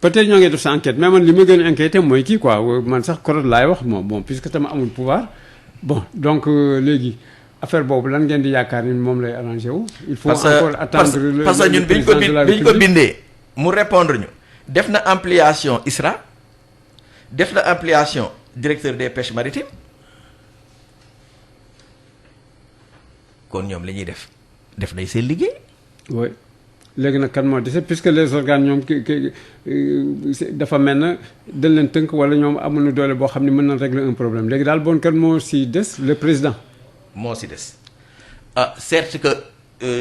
peut-être ñoo ngi def sa enquête mais man li ma gën a inquiété mooy kii quoi man sax korot laay wax moom bon puisque tama amul pouvoir bon donc léegi affaire boobu lan ngeen di yaakaar ni moom lay arrangé wu. il faut encore attendre parce que ñun biñ ko bindee mu répondre ñu def na ampliation ISRA def na ampliation directeur des pêches maritimes kon ñoom li ñuy def nañ seen liggéey. oui. léegi nag kan moo dese puisque les organes ñoom dafa mel na dañ leen tënk wala ñoom amuñu doole boo xam ne mën na régler un problème léegi daal bon kan moo si des le président. moo si des certes que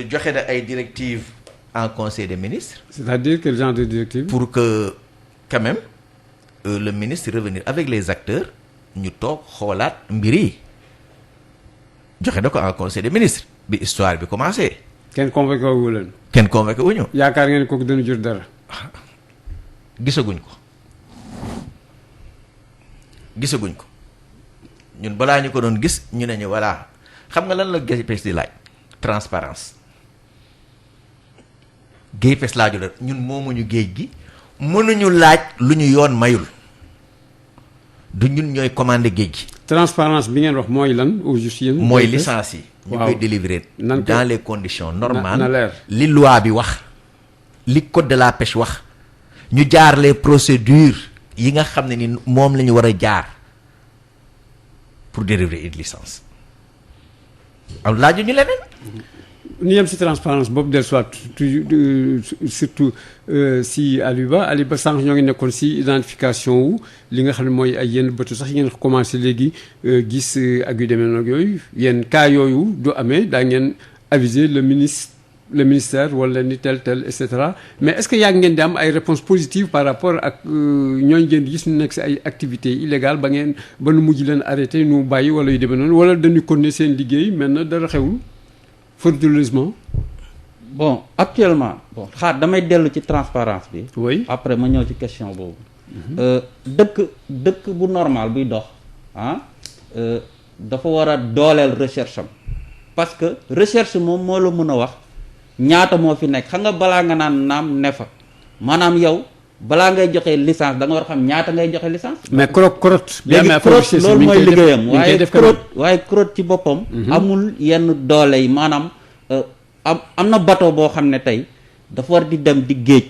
joxe na ay directives en conseil des ministres. c'est-à-dire quel genre de directive. pour que quand même le ministre revenir avec les acteurs ñu toog xoolaat mbir yi joxe na ko en conseil des ministres bi histoire bi commencé. kenn convoqué wu leen. kenn convoqué wu ñu. yaakaar ngeen kooku dana jur dara. gisaguñ ko ñun balaa ñu ko doon gis ñu ne ñu voilà xam nga lan la GIPES di laaj transparence GIPES laaju la ñun moomuñu géej gi mënuñu laaj lu ñu yoon mayul du ñun ñooy commandé géej gi. transparence bi ngeen wax mooy lan au juste yéen. mooy licence yi. ñu koy délivrer dans les conditions normales. na leer li loi bi wax li code de la pêche wax ñu jaar les procédures yi nga xam ne ni moom la ñu war a jaar pour délivrer une licence am laaju ñu leneen. ñu yem si transparence boobu del soit surtout si Aliou Ba sànq ñoo ngi nekkoon si identification wu li nga xam ne mooy ay yenn bëtu sax yi ngeen commencé léegi gis ak yu demee nag yooyu yenn cas yooyu du amee daa ngeen aviser le ministère wala ni tel et cetera mais est-ce que yaa ngeen di am ay réponses positives par rapport ak ñooñu ngeen di gis ñu nekk si ay activités illégales ba nu mujj leen arrêté nu bàyyi wala yu demee noonu wala dañu continuer seen liggéey mel na dara xewul. frauduleusement. bon actuellement xaar damay dellu ci transparence bi. oui après ma ñëw ci question boobu. dëkk bu normal buy dox dafa war a dooleel recherche am parce que recherche moom moo la mën a wax ñaata moo fi nekk xam nga balaa nga naan naam ne fa maanaam yow balaa ngay joxe licence da nga war a xam ñaata ngay joxe licence. mais CROT. léegi CROT loolu mooy liggéeyam waaye CROT ci boppam. amul yenn doole yi maanaam am na bateau boo xam ne tey dafa war di dem di géej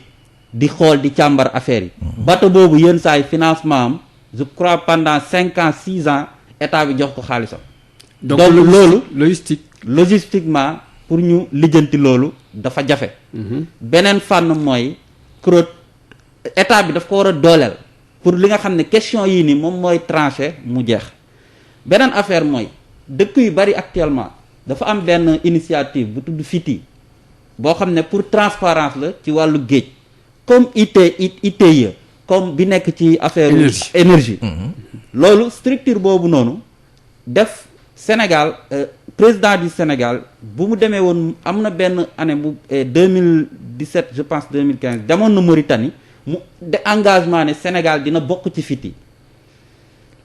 di xool di càmbar affaire yi. bateau boobu yenn saa yi financement am je crois pendant 5 ans 6 ans état bi jox ko xaalisam. donc loolu logistiquement pour ñu lijjanti loolu dafa jafe. beneen fànn mooy CROT. état bi daf ko war a dooleel pour li nga xam ne question yii nii moom mooy tranché mu jeex beneen affaire mooy dëkk yu bari actuellement dafa am benn initiative bu tudd FITI boo xam ne pour transparence la ci wàllu géej comme ITIE comme bi nekk ci affaire énergie loolu structure boobu noonu def Sénégal président du Sénégal bu mu demee woon am na benn année bu 2017 je pense 2015 demoon na Mauritanie mu de engagement ne Sénégal dina bokk ci FITI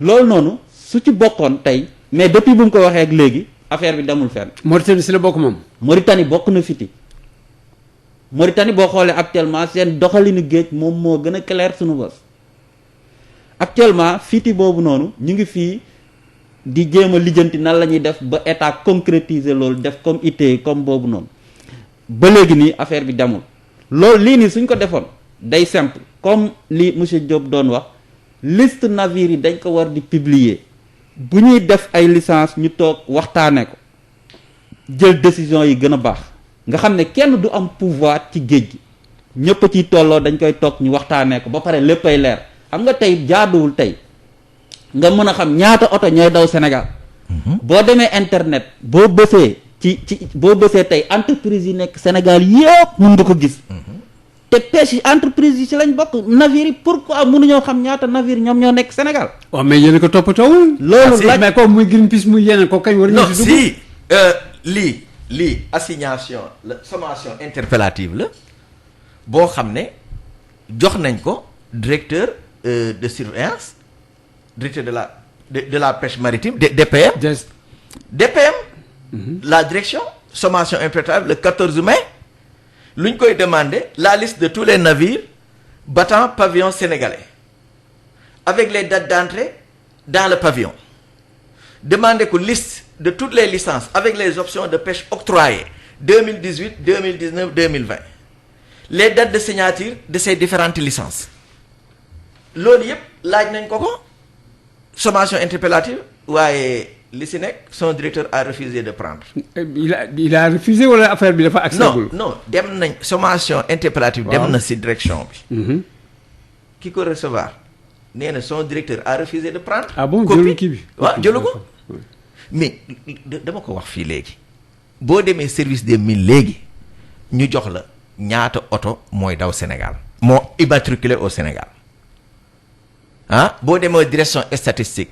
loolu noonu su ci bokkoon tey mais depuis bu mu ko waxee ak léegi affaire bi demul fenn. Mauritanie si la bokk moom. Mauritanie bokk na FITI Mauritanie boo xoolee actuellement seen doxalinu géej moom moo gën a clair suñu bos actuellement FITI boobu noonu ñu ngi fii di jéem a lijjanti nan la ñuy def ba état concrétiser loolu def comme IT comme boobu noonu ba léegi nii affaire bi demul loolu lii nii suñ ko defoon. day simple comme li monsieur Diop doon wax liste navires yi dañ ko war di publier bu ñuy def ay licence ñu toog waxtaane ko jël décision yi gën a baax nga xam ne kenn du am pouvoir ci géej gi ñëpp a ciy tolloo dañ koy toog ñu waxtaanee ko ba pare léppay leer xam nga tey jaaduwul tey nga mën a xam ñaata oto ñooy daw Sénégal boo demee internet boo bësee boo bësee tey entreprise yi nekk Sénégal yëpp mën nga ko gis te pêche entreprise yi ci lañ bokk navire yi pourquoi mënuñoo xam ñaata navire ñoom ñoo nekk Sénégal. waaw mais yéen a ko toppatoowul. loolu laaj mais comme muy Greenpeace muy yeneen ko kañ war ñu non si dugg. si lii assignation la sommation interpellative la boo xam ne jox nañ ko directeur de surveillance directeur de la pêche maritime DPM. DPM. La direction sommation interpellative le 14 mai. lu ñu koy demander la liste de tous les navires battant pavillon sénégalais avec les dates d'entrée dans le pavillon demander ko liste de toutes les licences avec les options de pêche octroyées 2018 2019 2020 les dates de signature de ces différentes licences loolu yëpp laaj nañ ko sommation interpellative waaye li si nekk son directeur a refusé de prendre. il a refusé wala affaire bi dafa accepté. non dem nañ sommation interpellative. dem na si direction bi. ki ko recevoir nee na son directeur a refusé de prendre. ah bon jëlu kii bi waaw jëlu ko mais dama ko wax fii léegi boo demee service des mines léegi ñu jox la ñaata oto mooy daw Sénégal. moo immatriculé au Sénégal boo demee direction statistique.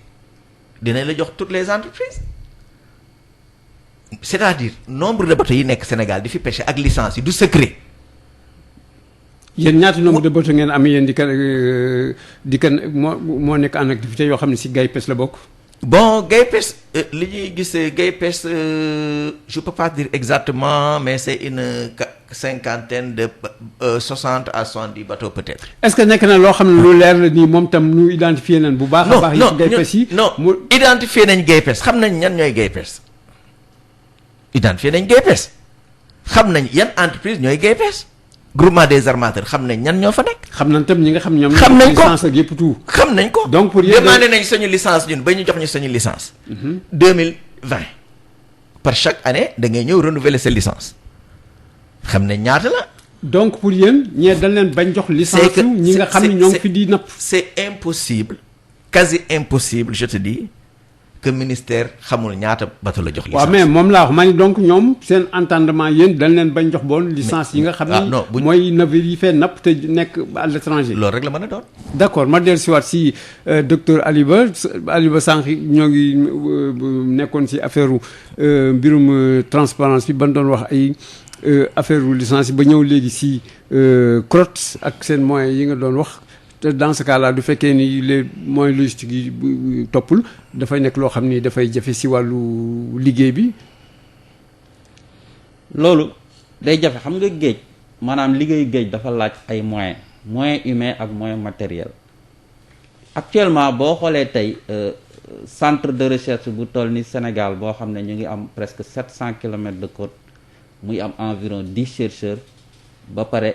dinañ la jox toutes les entreprises c'est-à-dire nombre de bateaux yi nekk Sénégal di fi pêcher ak licence yi du secret. yéen ñaata nombre de bateaux ngeen am yéen di kan moo nekk en activité yoo xam ne si GAIPES la bokk. bon GAIPES li ñuy gis GAIPES je peux pas dire exactement mais c'est une cinquantaine de 60 à 70 bateaux peut-être. est-ce que nekk na loo xam ne lu leer la nii moom tam ñu identifier nañ bu baax a baax. yi GAIPES yi non identifier nañ GAIPES xam nañ ñan ñooy GAIPES. identifier nañ GAIPES xam nañ yan entreprise ñooy GAIPES groupement des armateurs xam nañ ñan ñoo fa nekk. xam nañ tam ñi nga xam ñoom. xam nañ ko licence ak yëpp tout. xam nañ ko donc pour yéen demandé nañ suñu licence ñun ba ñu jox ñu suñu licence. 2020 par chaque année da ngay ñëw renouveler sa licence xam nañ ñaata la. donc pour yéen ñee dañ leen bañ jox licence yu ñi nga xam ne ñoo ngi fi di napp. c'est impossible quasi impossible je te dis que ministère xamul ñaata bateau la jox licence. waaw mais moom laa wax ma ni donc ñoom seen entendement yéen dañ leen bañ jox boon licence yi nga xam ni mooy navire yi fee napp te nekk à l'étranger. loolu rek la mën a doon. d'accord ma dellusiwaat si docteur Aliba sànq ñoo ngi nekkoon si affaire mbirum transparence bi ban doon wax ay affaire licence yi ba ñëw léegi si CROT ak seen moyens yi nga doon wax. te dans ce cas là du fekkee ni les moyens logistiques yi toppul dafay nekk loo xam ni dafay jafe si wàllu liggéey bi. loolu day jafe xam nga géej maanaam liggéeyu géej dafa laaj ay moyens humains ak moyens matériels actuellement boo xoolee tey centre de recherche bu toll ni Sénégal boo xam ne ñu ngi am presque 700 kilomètres de côte muy am environ 10 chercheurs ba pare.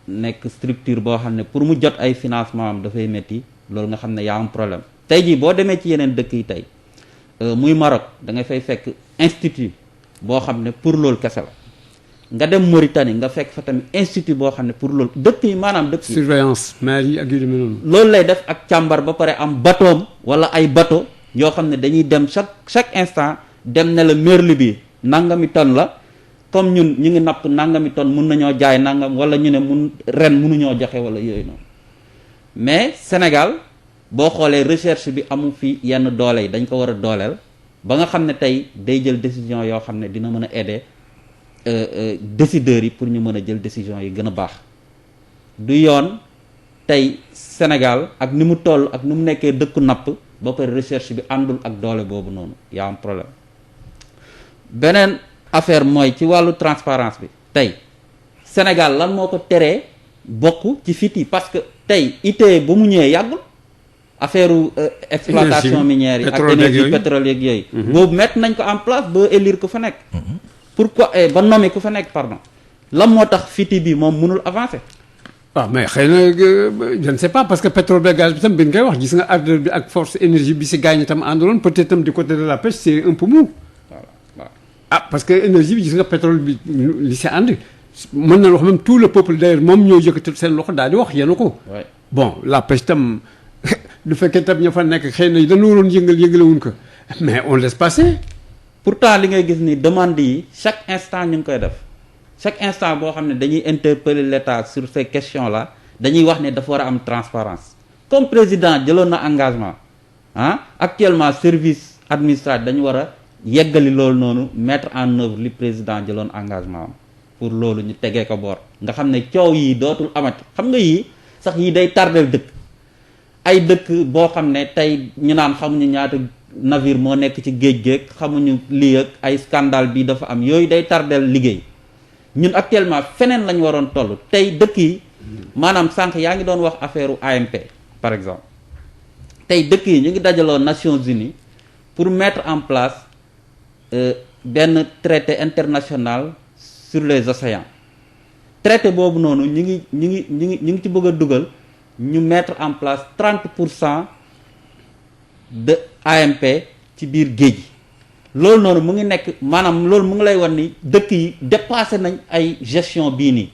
nekk structure boo xam ne pour mu jot ay financement am dafay métti loolu nga xam ne yaa am problème tey jii boo demee ci yeneen dëkk yi tey muy Maroc da nga fay fekk institut boo xam ne pour loolu kese la nga dem Mauritanie nga fekk fa tamit institut boo xam ne pour loolu dëkk yi maanaam dëkk yi surveillance mer yi ak yu demee noonu loolu lay def ak càmbar ba pare am batoom wala ay bateau yoo xam ne dañuy dem chaque instant dem ne la merlu bi nangami tonne la comme ñun ñu ngi napp nangami tonne mun nañoo jaay nangam wala ñu ne ren mënuñoo joxe wala yooyu noonu mais Sénégal boo xoolee recherche bi amu fi yenn doole yi dañ ko war a dooleel ba nga xam ne tey day jël décision yoo xam ne dina mën a aider décideurs yi pour ñu mën a jël décision yi gën a baax du yoon tey Sénégal ak ni mu toll ak ni mu nekkee dëkku napp ba pare recherche bi àndul ak doole boobu noonu y a un problème beneen affaire mooy ci wàllu transparence bi tey Sénégal lan moo ko teree bokk ci FIT yi parce que tey ITIE ba mu ñëwee yàggul affaire exploitation minière yi ak énergie pétrole yeeg yooyu boobu mettre nañ ko en place ba élire ku fa nekk pourquoi ba nommer ku fa nekk pardon lan moo tax FIT bi moom mënul avancer waaw mais xëy na je ne sais pas parce que pétrole bi gaz bi tam bi nga koy wax gis nga ardeur bi ak force énergie bi si gaañ tam àndaloon peut-être tam du côté de la pêche c'est un peu mou ah parce que énergie bi gis nga pétrole bi li si ànd mën na wax même tout le peuple d'ailleurs moom ñoo yëkkati seen loxo daal di wax yéen ko bon la pêche tam du fekkee tam ña fa nekk xëy na dañu waroon yëngalewuñ ko mais on laisse passer. pourtant li ngay gis ni demande yi chaque instant ñu ngi koy def chaque instant boo xam ne dañuy interpeller l'État sur ces questions là dañuy wax ne dafa war a am transparence comme président jëloon na engagement actuellement service administratif dañu war a yeggali loolu noonu mettre en œuvre li président jëloon engagement am pour loolu ñu tegee ko boor nga xam ne coow yii dootul amati xam nga yii sax yii day tardel dëkk ay dëkk boo xam ne tey ñu naan xamuñu ñaata navire moo nekk ci géej géej xamuñu lii ak ay scandale bi dafa am yooyu day tardel liggéey ñun actuellement feneen lañ waroon toll tey dëkk yi maanaam sànq yaa ngi doon wax affaire AMP par exemple tey dëkk yi ñu ngi dajaloo Nations Unies pour mettre en place benn traité international sur les océans traité boobu noonu ñu ngi ci bëgg a dugal ñu mettre en place 30% de AMP ci biir géej gi loolu noonu mu ngi nekk maanaam loolu mu ngi lay wan ni dëkk yi dépassé nañ ay gestion bii nii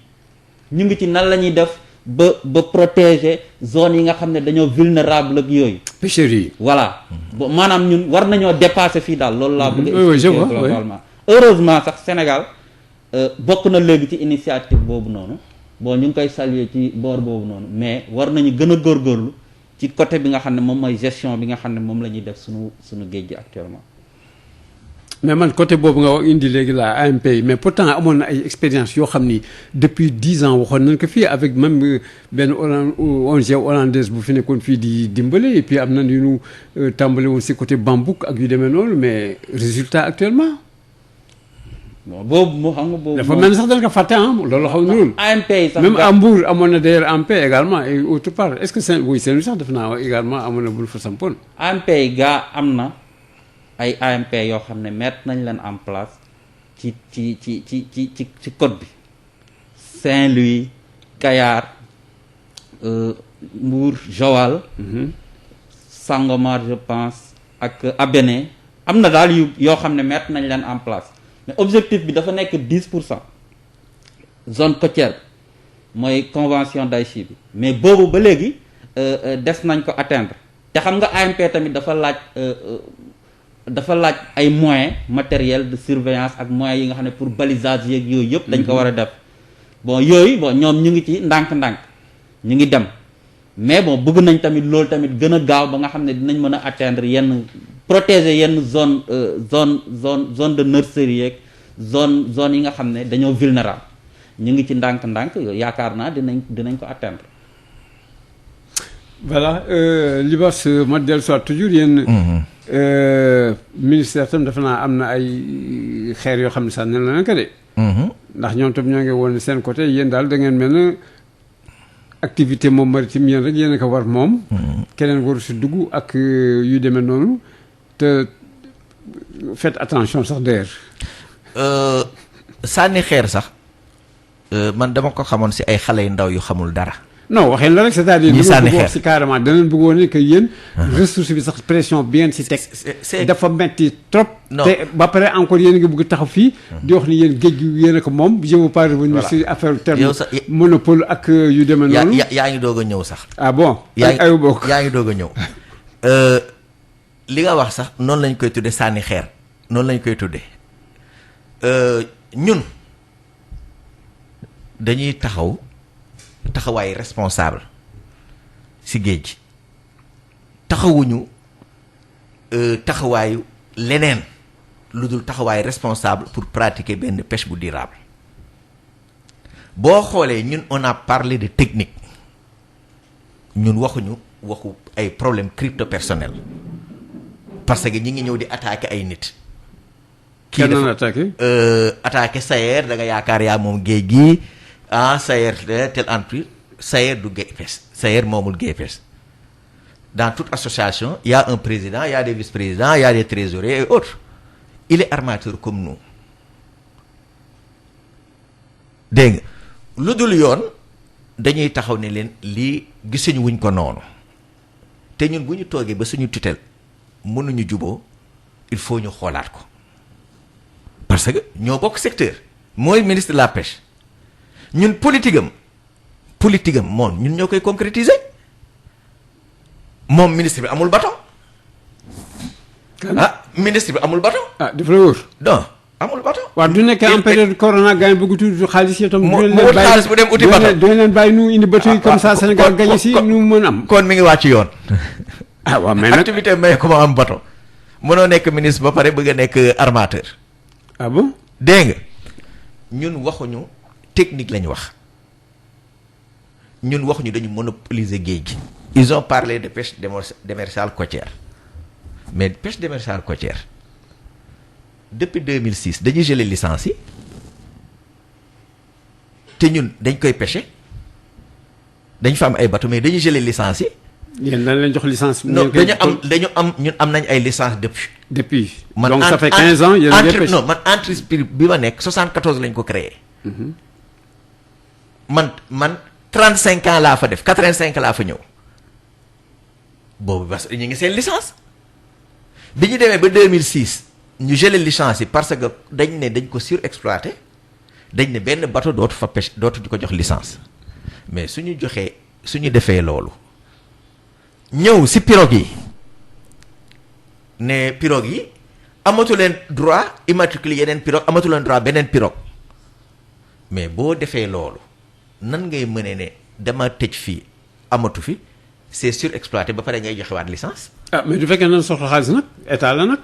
ñu ngi ci nan la ñuy def ba protéger zone yi nga xam ne dañoo vulnérable ak yooyu. pêcheries yi. voilà maanaam ñun war nañoo dépasser fii daal loolu laa bëgg oui, je vois, globalement heureusement sax Sénégal bokk na léegi ci initiative boobu noonu bon ñu ngi koy saluer ci boor boobu noonu mais war nañu gën a góorgóorlu ci côté bi nga xam ne moom mooy gestion bi nga xam ne moom la ñuy def suñu géej gi actuellement. mais man côté boobu nga wax indi léegi la AMP mais pourtant amoon na ay expérience yoo xam ni depuis 10 ans waxoon nañ ko fii avec même benn ONG hollandaise bu fi nekkoon fii di dimbale et puis am na yu ñu tàmbale woon si côté Bambouk ak yu demee noonu mais résultat actuellement. bon boobu moo xam nga boobu. dafa mel ni sax dañ ko fàtte loolu xaw na loolu. AMP yi sax même à Mbour amoon na d'ailleurs AMP également et autre part est-ce que Saint-Louis sax def naa également amoon na bu ñu fa sampoon. AMP yi gaa am na. ay AMP yoo xam ne mettre nañ leen en place ci côte bi Saint-Louis Kayar Mbour Joal Sangomar je pense ak Abéné am na daal yoo xam ne mettre nañ leen en place mais objectif bi dafa nekk 10% zone côtière mooy convention d'Aichi bi mais boobu ba léegi des nañ ko atteindre te xam nga AMP tamit dafa laaj ay moyens matériels de surveillance ak moyens yi nga xam ne pour balisage yeeg yooyu yëpp dañ ko war a def bon yooyu bon ñoom ñu ngi ci ndànk-ndànk ñu ngi dem mais bon bëgg nañ tamit loolu tamit gën a gaaw ba nga xam ne dinañ mën a atteindre yenn protéger yenn zone de nurserie yeeg zone yi nga xam ne dañoo vulnérable ñu ngi ci ndànk-ndànk yaakaar naa dinañ ko atteindre. voilà Libaas ma dellu soit toujours yéen. ministère tam dafa naa am na ay xeer yoo xam ne sax ne la naka de. ndax ñoom tam ñoo ngi woon seen côté yéen daal da ngeen mel ne activité moom maritime yéen rek yéen a ko war moom. keneen waru si dugg ak yu demee noonu te faites attention sax d'ailleurs. sànni xeer sax man dama ko xamoon si ay xale yu ndaw yu xamul dara. non waxee la rek c'est-à-dire. ñi sànni xeer si carrément danañ bëggoon ne que yéen. ressource bi sax pression bi ngeen si teg. dafa metti trop. te ba pare encore yéen a ngi bëgg taxaw fii. di wax ni yéen géej gi yéen a ko moom je veux pas revenir si affaire terme monopole ak yu demee noonu. yaa ngi doog a ñëw sax. ah bon. ayu bokk yaa ngi doog a ñëw. li nga wax sax noonu lañ koy tuddee sànni xeer noonu lañ koy tuddee ñun dañuy taxawaay responsable si géej taxawuñu taxawaayu leneen lu dul taxawaay responsable pour pratiquer benn pêche bu durable boo xoolee ñun on a parlé de technique ñun waxu ay problème crypto personnel parce que ñi ngi ñëw di attaquer ay nit. kii dafa attaquer Sayer da nga yaakaar yaa moom géej gi. Sayer tel entreprise Sayer du GPES Sayer moomul GPES dans toute association il y a un président il y a des vice-présidents il y a des trésoriers et autres il est armateur comme nous dégg nga lu dul yoon dañuy taxaw ne leen lii gisuñu wuñ ko noonu te ñun bu ñu toogee ba suñu tutelle mënuñu juboo il faut ñu xoolaat ko parce que ñoo bokk secteur mooy ministre de la pêche ñun politique am moom ñun ñoo koy concrétiser moom ministre bi amul bateau. ministre bi amul bateau. dafa la wóor. non amul bato. waaw du nekk en période corona gars yi bëgg tuuti xaalis yi tam. mu wut xaalis bu dem uti bato du leen bàyyi nu indi bato yi comme ça Sénégal gañe si nu mën am. kon mi ngi wàcc yoon. ah waaw mais nag activité may ko ma am bato. mënoo nekk ministre ba pare bëgg a nekk armateur. ah bon. dégg nga ñun waxuñu technique lañu wax ñun waxuñu dañu monopoliser géej gi. ils ont parlé de pêche démersale côtière mais pêche démersale côtière depuis 2006 dañuy gelé licence yi te ñun dañ koy pêcher dañ fa am ay bateau mais dañuy gelé licence yi. yéen dañ leen jox licence. non dañu am ñun am nañ ay licence depuis. donc ça fait 15 ans yéen a ngi pêché. non man entreprise bi ma nekk 74 lañ ko créé. man 35 ans laa fa def 85 laa fa ñëw boobu parce que ñu ngi seen licence bi ñu demee ba 2006 ñu gelé licence yi parce que dañ ko surexploité dañ ne benn bateau dootu fa pêche dootuñu ko jox licence mais suñu defee loolu ñëw si pirogue yi ne pirogue yi amatu leen droit immatriculer yeneen pirogue amatu leen droit beneen pirogue mais boo defee loolu nan ngay mënee ne dama tëj fii amatu fi c'est surexploité ba pare ngay joxewaat licence. ah mais du fekkee nan soxla xaalis nag état la nag.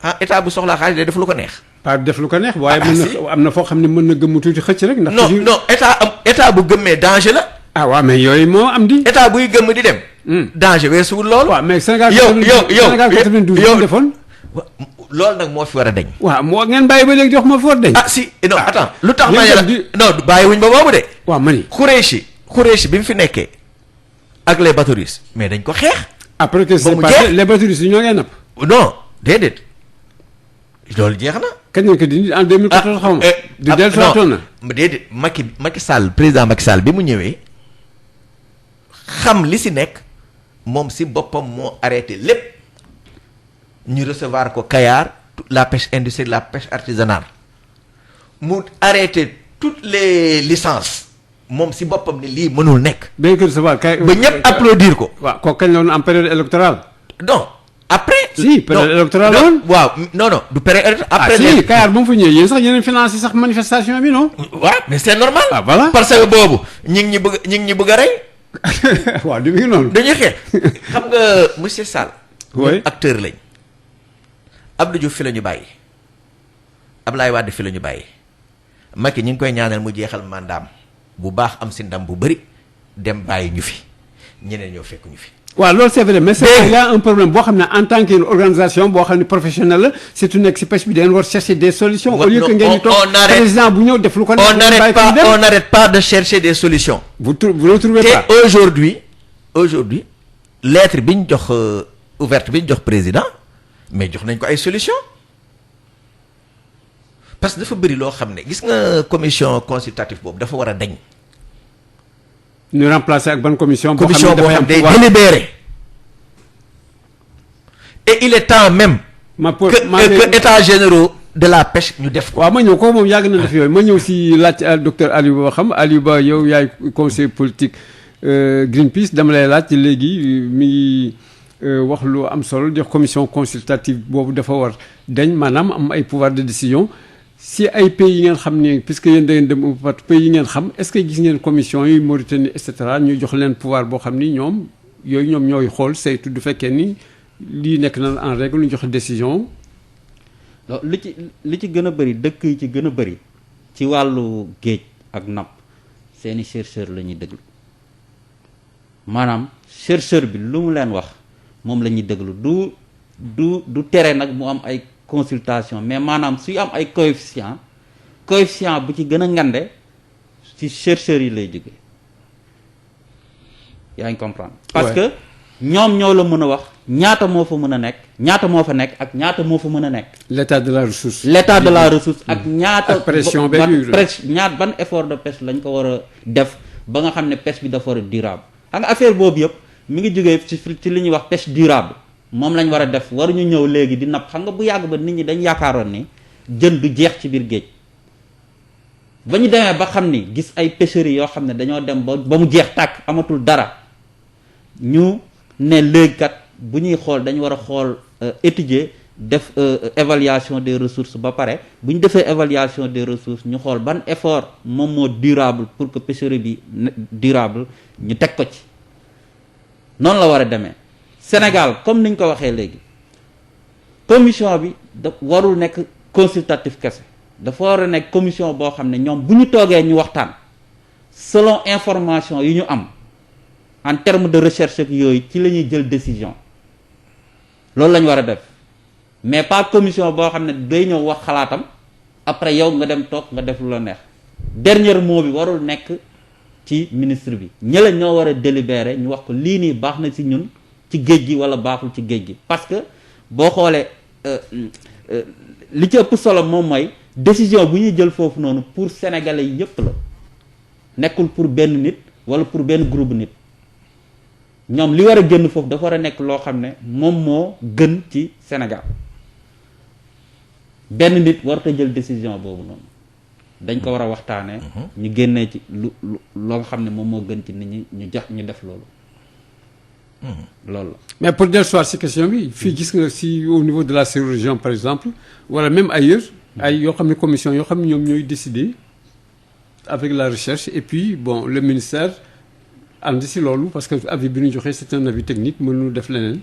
ah état bu soxlaa xaalis day def lu ko neex. pas def lu ko neex. waaye mën na am na foo xam ne mën na gëmm tuuti xëcc rek. ndax non état bu gëmmee danger la. ah waaw mais yooyu moo am di. état buy gëmm di dem. danger weesuwul loolu. waaw mais Sénégal. Sénégal 92 yow defoon. loolu nag moo fi war a dañ. waaw moo ngeen bàyyi ba léegi jox ma foor dañ. ah si non attends lu tax ma non bàyyiwuñ ba boobu de. waaw mani Khoureyssi bi mu fi nekkee ak les bateauristes mais dañ ko xeex. après que c'est passé les bateauristes ñoo ngeen napp. non déedéet loolu jeex na. kañ nga ko dindi en 2014 xaw ma. du dellusiwaatoon na. déedéet Macky Sall président Macky Sall bi mu ñëwee xam li si nekk moom si boppam moo arrêté lépp ñu recevoir ko Kayar la pêche industrielle la pêche artisanale mu arrêté toutes les licences. moom si boppam ne lii mënul nekk. bien que recevoir kay. ba ñëpp applaudir ko. waaw kooku kañ la woon en période électorale. non après. si période électorale la woon. waaw non du période. après si Kayar ba mu fa ñëwee yéen sax yeneen financé sax manifestation bi non. waaw mais c'est normal. ah voilà parce que boobu ñi ngi bëgg a rey. waaw du mi ngi noonu. dañuy xeex xam nga monsieur Sall. oui acteur lañ. Abdou Diouf fi la ñu bàyyi. Abdoulaye Wade fi la ñu bàyyi. Macky ñu ngi koy ñaanal mu jeexal mandaam bu baax am si ndam bu bëri dem bàyyi ñu fi ñeneen ñoo fekk ñu fi. waaw loolu c'est vrai mais il y a un problème boo xam ne en tant qu'une organisation boo xam ne professionnelle la surtout nekk si pêche bi dañ war chercher des solutions. au lieu que ngeen ñu toog président bu ñëw def lu ko. on n'arrête pas de chercher des solutions. vous ne trouvez pas. te aujourd'hui lettre bi ñu jox ouverte bi ñu jox président mais jox nañ ko ay solutions. parce que dafa bëri loo xam ne gis nga commission consultative boobu dafa war a dañ. ñu remplacer ak ban commission. boo xam ne day délibéré. et il est temps même. que états généraux de la pêche ñu def ko. waaw ma ñëw ko moom yàgg na def yooyu ma ñëw si laaj docteur Aliou Ba xam Aliou Ba yow yaay conseiller politique Greenpeace dama lay laaj léegi mi ngi wax lu am solo di commission consultative boobu dafa war dañ maanaam am ay pouvoir de décision. si ay pays yi ngeen xam ne puisque yéen da ngeen dem pays yi ngeen xam est-ce que gis ngeen commission yi Mauritanie et cetera ñu jox leen pouvoir boo xam ni ñoom ñooy xool saytu du fekkee ni lii nekk na en règle ñu joxe décision. li ci gën a bëri dëkk yi ci gën a bëri ci wàllu géej ak napp seeni chercheur la ñuy déglu maanaam chercheur bi lu mu leen wax moom la ñuy déglu du tere nag mu am ay. consultation mais maanaam suy am ay coefficient bu ci gën a ngande ci chercheurs yi lay jóge yaa ngi comprendre parce que ñoom ñoo la mën a wax ñaata moo fa mën a nekk ñaata moo fa nekk ak ñaata moo fa mën a nekk l'état de la ressource ak ñaata pression ñaata ban effort de pêche lañ ko war a def ba nga xam ne pêche bi dafa war a durable xam nga affaire boobu yëpp mi ngi jógee ci li ñuy wax pêche durable moom lañ war a def waruñu ñëw léegi di napp xam nga bu yàgg ba nit ñi dañ yaakaaroon ni jën du jeex ci biir géej ba ñu demee ba xam ni gis ay pêcheries yoo xam ne dañoo dem ba mu jeex tàkk amatul dara ñu ne léegi kat bu ñuy xool dañu war a xool étudier def évaluation des ressources ba pare bu ñu defee évaluation des ressources ñu xool ban effort moom moo durable pour que pêcherie bi durable ñu teg ko ci noonu la war a demee Sénégal comme niñ ko waxee léegi commission bi da warul nekk consultatif kese dafa war a nekk commission boo xam ne ñoom bu ñu toogee ñu waxtaan selon information yi ñu am en termes de recherche ak yooyu ci la ñuy jël décision loolu la ñu war a def mais pas commission boo xam ne day ñëw wax xalaatam après yow nga dem toog nga def lu la neex dernier mot bi warul nekk ci ministre bi ñële ñoo war a délibérer ñu wax ko lii nii baax na ci ñun ci géej gi wala baaxul ci géej gi parce que boo xoolee li ci ëpp solo moom mooy décision bu ñuy jël foofu noonu pour sénégalais yépp la nekkul pour benn nit wala pour benn groupe nit ñoom li war a génn foofu dafa war a nekk loo xam ne moom moo gën ci Sénégal benn nit warut a jël décision boobu noonu dañ ko war a waxtaanee. ñu génnee ci loo xam ne moom moo gën ci nit ñi ñu jox ñu def loolu. loolu la. mais pour dellu soir si question bi fii gis nga si au niveau de la sous-région par exemple wala même ailleurs ay yoo xam ne commission yoo xam ne ñoom ñooy décider avec la recherche et puis bon le ministère ànd si loolu parce que avis bi ñu joxee c'est un avis technique mënuñu def leneen.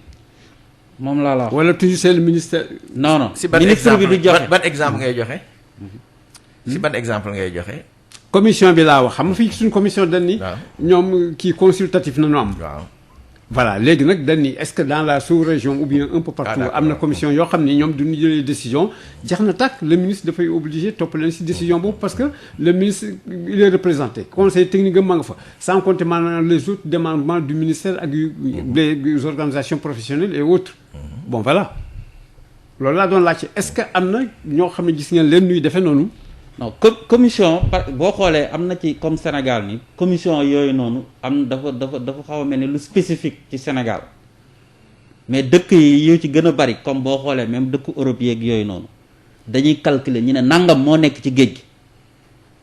moom laa la wax wala toujours c'est le ministère. non non si ban ministre bi du joxe ban exemple ngay joxe. si ban exemple ngay joxe. commission bi laa wax xam nga fii suñu commission dañ ni. waaw ñoom kii consultatif nañu am. waaw. voilà léegi nag dañ ni est-ce que dans la sous-région ou bien un peu partout am na commission yoo xam ni ñoom duñu jëlee décision jeex na tàkk le ministre dafay obligé topp leen si décision boobu parce que le ministre il est représenté conseil technique am ma nga fa sans compter maanaam les autres démembrements du ministère ak les organisations professionnelles et autres bon voilà loolu laa doon laajte est-ce que am na ñoo xam ne gis ngeen leen ñuy defee noonu. non commission boo xoolee am na ci comme Sénégal ni commission yooyu noonu am dafa xaw a mel ni lu spécifique ci Sénégal mais dëkk yi yu ci gën a bari comme boo xoolee même dëkku Europe yeeg yooyu noonu dañuy calculer ñu ne nangam moo nekk ci géej gi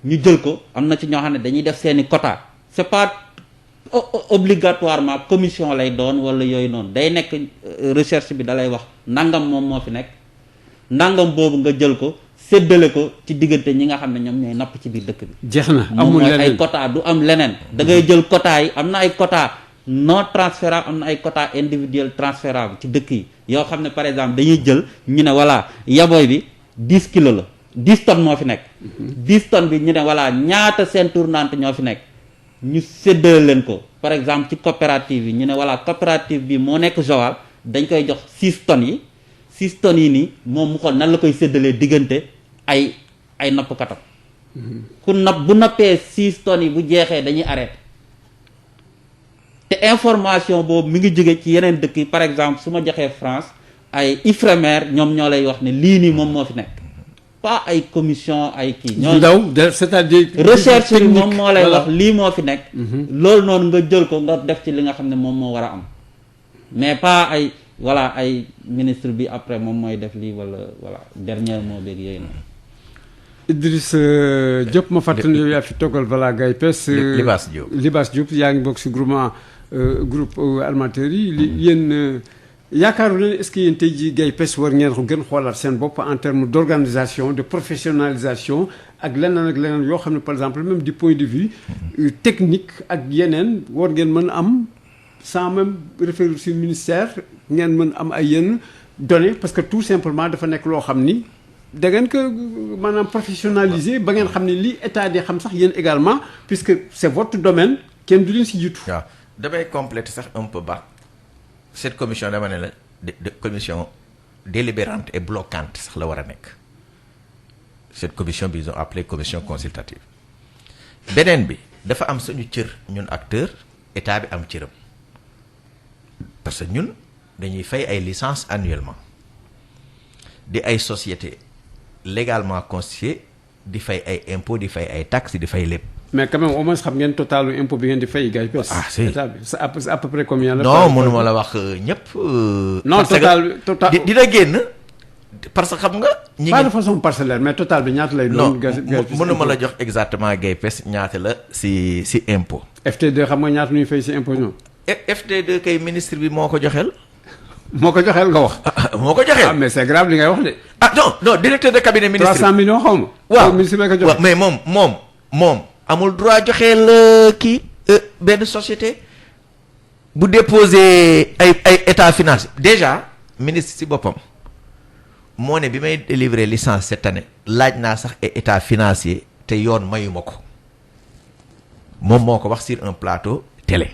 ñu jël ko am na ci ñoo xam ne dañuy def seeni quota c'est pas obligatoirement commission lay doon wala yooyu noonu day nekk recherche bi dalay wax nangam moom moo fi nekk nangam boobu nga jël ko séddale ko ci diggante ñi nga xam ne ñoom ñooy napp ci biir dëkk bi. jeex na moom amul mooy leneen ay quota du am leneen. da ngay jël quota yi am na ay quota non transférable am na ay quota individuel transférable ci dëkk yi yoo xam ne par exemple dañuy jël ñu ne voilà yaboy bi 10 kilos la 10 tonnes moo fi nekk. 10 tonnes bi ñu ne voilà ñaata seen tournante ñoo fi nekk ñu séddale leen ko par exemple ci coopérative yi ñu ne voilà coopérative bi moo nekk Joal dañ koy jox 6 tonnes yi 6 tonnes yi nii moom mu xool nan la koy séddalee diggante. ay nappkatam ku napp bu nappee 6 tonnes yi bu jeexee dañuy arrêté te information boobu mi ngi jóge ci yeneen dëkk yi par exemple su ma joxee France ay Ifremer ñoom ñoo lay wax ne lii nii moom moo fi nekk pas ay commission ay kii ñoo ndaw c'est-à-dire recherche bi moom moo lay wax lii moo fi nekk loolu noonu nga jël ko nga def ci li nga xam ne moom moo war a am mais pas ay voilà ay ministre bi après moom mooy def lii wala voilà dernier mot beeg yooyu noonu Idriss Diop ma fàttali yow yaa fi toggal voilà GAIPES. Libaas Diop yaa ngi bokk si groupe armateurs yi yéen yaakaaru leen est-ce que yéen tey jii GAIPES war ngeen ko gën xoolaat seen bopp en termes d'organisation de professionnalisation ak leneen yoo xam ne par exemple même du point de vue technique ak yeneen war ngeen mën a am sans même référer sur ministère ngeen mën am ay yenn données parce que tout simplement dafa nekk loo xam ni. da ngeen ko maanaam professionnaliser ba ngeen xam ne lii état di xam sax yéen également puisque c'est votre domaine kenn du leen si jiitu. waaw damay compléter sax un peu bas cette commission dama ne la de commission délibérante et bloquante sax la war a nekk cette commission bi ils ont appelé commission consultative beneen bi dafa am suñu cër ñun acteur état bi am cëram parce que ñun dañuy fay ay licences annuellement di ay sociétés légalement constitué di fay ay impôts di fay ay taxes di fay lépp. mais quand même au moins xam ngeen totalu impôt bi ngeen di fay GAIPES. ah si état bi c'est à peu près combien la. non mënuma la wax ñëpp. non total dina génn parce que xam nga. ñi pas de façon parcellaire mais total bi ñaata lay doon. non mënuma la jox exactement GAIPES ñaata la si impôt. FT2 xam nga ñaata ñuy fay si impôt ñoom. FT2 kay ministre bi moo ko joxeel. moo ko joxeel nga wax. moo ko joxeel. ah mais c'est grave li ngay wax de. ah non directeur de cabinet ministre 300 millions xaw ma. waaw ministre bi ko joxe. waaw mais moom amul droit joxeel kii benn société bu déposer ay état financier déjà ministre si boppam moo ne bi may délivrer licence cette année laaj naa sax ay état financier te yoon mayuma ko moom moo ko wax sur un plateau télé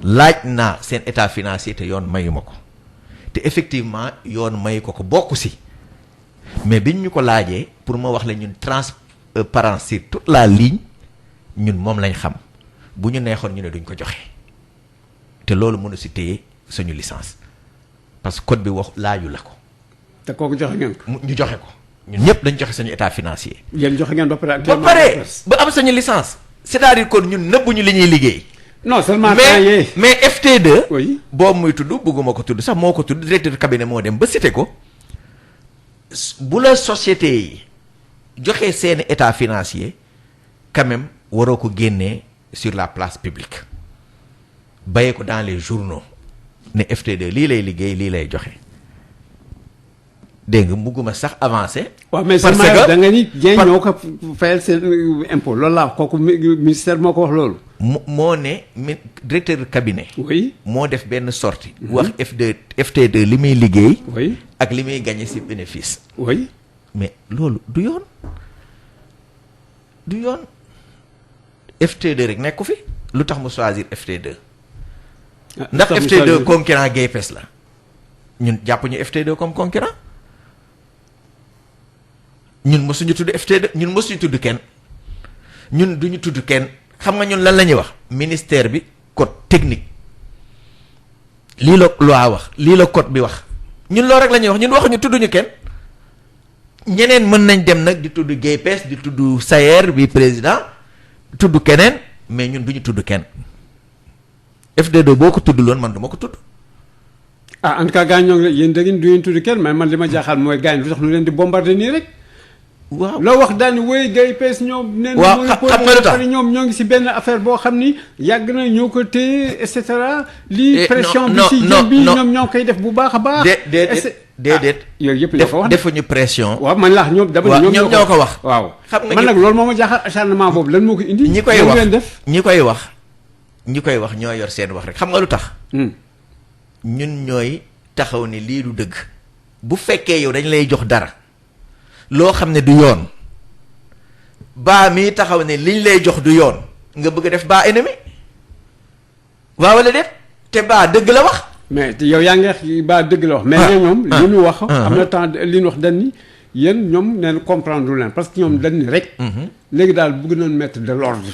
laaj naa seen état financier te yoon mayuma ko te effectivement yoon mayu ko bokk si mais biñ ñu ko laajee pour ma wax la ñun transparence sur toute la ligne ñun moom lañ xam bu ñu neexoon ñu ne duñ ko joxe te loolu mënu si téye suñu licence parce que code bi wax laaju la ko. te kooku joxe ngeen ko. ñu joxe ko ñun ñëpp dañ joxe suñu état financier. yéen joxe ngeen ba pare. ba pare ba am suñu licence. c'est-à-dire kon ñun nëbbuñu li ñuy liggéey. non seulement mais FT2. oui boobu muy tudd bëgguma ko tudd sax moo ko tudd directeur de cabinet moo dem ba cité ko bu la société yi joxe seeni état financier quand même waroo ko génnee sur la place publique bàyyi ko dans les journaux ne FT2 lii lay liggéey lii lay joxe dégg nga bëgguma sax avancé. waaw mais parce que que da nga ni jéem ñoo ko fayal seen impôt loolu laa kooku ministère moo ko wax loolu. moo ne directeur de cabinet. oui moo def benn sortie wax FT2 li muy liggéey. oui ak li muy gagné ci bénéfice. oui mais loolu du yoon FT2 rek nekku fi lu tax mu choisir FT2. ndax FT2 concurrent GPS la ñun jàpp ñu FT2 comme concurrent ñun mosuñu tudd FT2 ñun mosuñu tudd kenn ñun duñu tudd kenn xam nga ñun lan la ñuy wax ministère bi code technique lii la loi wax lii la code bi wax ñun loolu rek la ñuy wax ñun waxuñu tudduñu kenn ñeneen mën nañ dem nag di tudd GPS di tudd Sayer bi président tudd keneen mais ñun duñu tudd kenn FT2 boo ko tudd loon man du ma ko tudd. ah en tout cas gaañ ñoo ngi yéen da ngeen du ngeen tudd kenn mais man li ma jaaxal mooy gaañ lu tax lu leen di bombarder nii rek. waaw loo wax daal ni wéy gay pees ñoom. waaw xam nga lu tax ñoom ñoo ngi si benn affaire boo xam ni yàgg na ñoo ko téye et cetera. lii pression bi si jëm bi ñoom ñoo koy def bu baax a baax. déedéet yooyu yëpp la ko wax defuñu pression. waaw man laax ñoom dama ñoom ñoo ko wax. waaw xam nga man nag loolu moo ma jaaxal acharnement boobu lan moo ko indi. ñi koy wax ñi koy wax ñoo yor seen wax rek xam nga lu tax. ñun ñooy taxaw ni lii du dëgg. bu fekkee yow dañ lay jox dara. loo xam ne du yoon. baa mii taxaw ne liñ lay jox du yoon. nga bëgg a def baa ennemi. waaw wala déet te baa dëgg la wax. mais yow yaa ngi wax baa dëgg la wax. mais ñoom li ñu wax. am na temps li ñu wax dañ ni yéen ñoom neen comprendre leen parce que ñoom dañ ni rek. léegi daal bëgg nañu mettre de l'ordre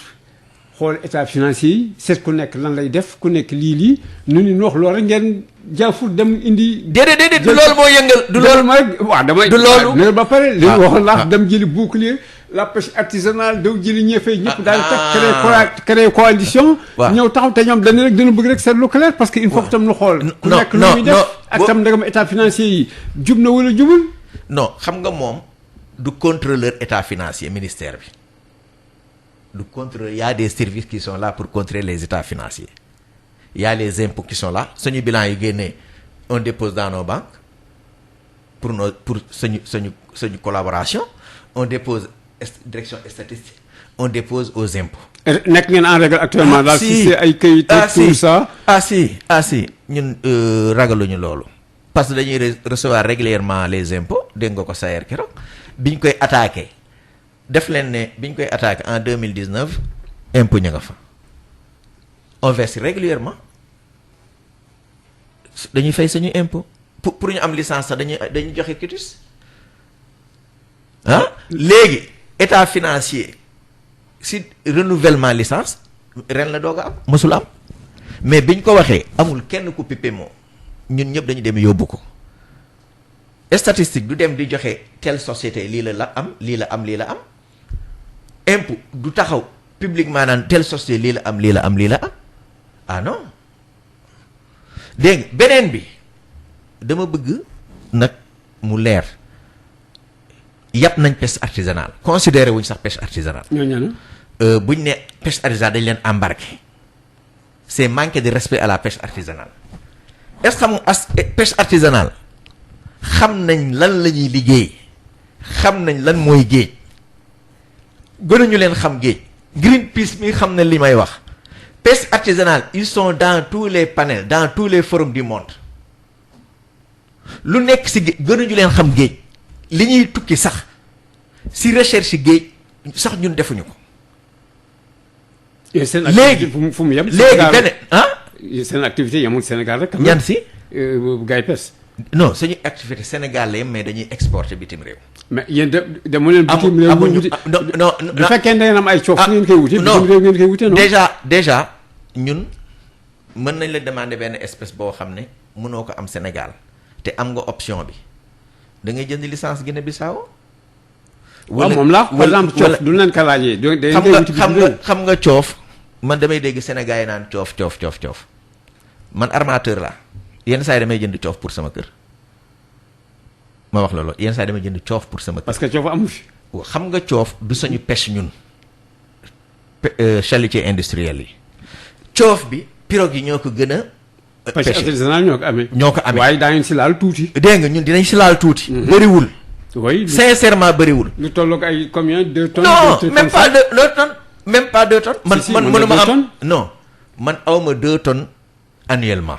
xool état financier yi seet ku nekk lan lay def ku nekk lii nu ñu wax loolu rek ngeen jaaful dem indi. déedéet du loolu moo yëngal. du loolu ma rek waaw damay. du loolu ne ba pare. li ñu waxoon laa dem jëli bouclier la pêche artisanale daw jëli ñeefee ñëpp daal di créer coalition. ñëw taxaw te ñoom dañu rek dina bëgg rek seet lu clair parce que il faut que tam nu xool. ku nekk lu muy def ak tam ndegam état financier yi jub na wala jubul. non xam nga moom du contrôleur état financier ministère bi. du contrôle il y a des services qui sont là pour contrôler les états financiers il y a les impôts qui sont là suñu bilan yu génnee on dépose dans nos banques pour suñu collaboration on dépose direction statistique on dépose aux impôts. nekk ngeen en règle actuellement. daal si c'est ay këyit tout ça. si ñun ragaluñu loolu. parce que dañuy recevoir régulièrement les impôts dégg nga ko Sayer keroog biñ koy attaqué. def leen ne bi ñu koy attaqué en 2019 impôt ña nga fa on verse régulièrement dañuy fay suñu impôt pour ñu am licence sax dañuy joxe quitus léegi état financier si renouvellement licence ren la doog a am mësul am mais biñ ko waxee amul kenn ku pipe moo ñun ñëpp dañu dem yóbbu ko statistique du dem di joxe telle société lii la am lii la am lii la am impôt du taxaw publiquement naan telle société lii la am lii la am lii la am ah non dégg nga beneen bi dama bëgg nag mu leer yàpp nañ pêche artisanale considéré wuñ sax pêche artisanale. buñ ne pêche artisanale dañ leen embarqué c'est manquer de respect à la pêche artisanale est-ce que xam nga pêche artisanale xam nañ lan la ñuy liggéey xam nañ lan mooy géej gënuñu leen xam géej. Greenpeace mi xam na li may wax pêche artisanale ils sont dans tous les panels dans tous les forums du monde lu nekk si géej gënuñu leen xam géej li ñuy tukki sax si recherche géej sax ñun defuñu ko. léegi fu mu yem. léegi benn seen activité yemul Sénégal rek. ñan si. GAIPES. non suñu activité Sénégal la yem mais dañuy exporter bitim réew. mais yéen de mu leen bitim réew. amuñu non bu fekkee da ngeen am ay coof. fu ngeen koy wute bitim réew ngeen koy wute non. déjà ñun mën nañ la demander benn espèce boo xam ne mënoo ko am Sénégal te am nga option bi da ngay jënd licence Guinée-Bissau. wala moom la par exemple coof du leen ko laajee. xam nga coof. man damay dégg Sénégal yi naan coof man armateur laa yenn saa yi damay jënd coof pour sama kër ma wax la loolu yenn saa yi damay jënd coof pour sama kër. parce que coof amu fi. xam nga coof du sañu pêche ñun chalutier industriel yi coof bi pirogue yi ñoo ko gën a. pêche artisanale ñoo ko amee. waaye daa ngeen si laal tuuti. dégg nga ñun dinañ si laal tuuti. bëriwul. oui sincèrement bëriwul. lu tolloog ay combien 2 tonnes. non même pas 2 tonnes. même pas 2 tonnes. man mënuma am non man awma 2 tonnes annuellement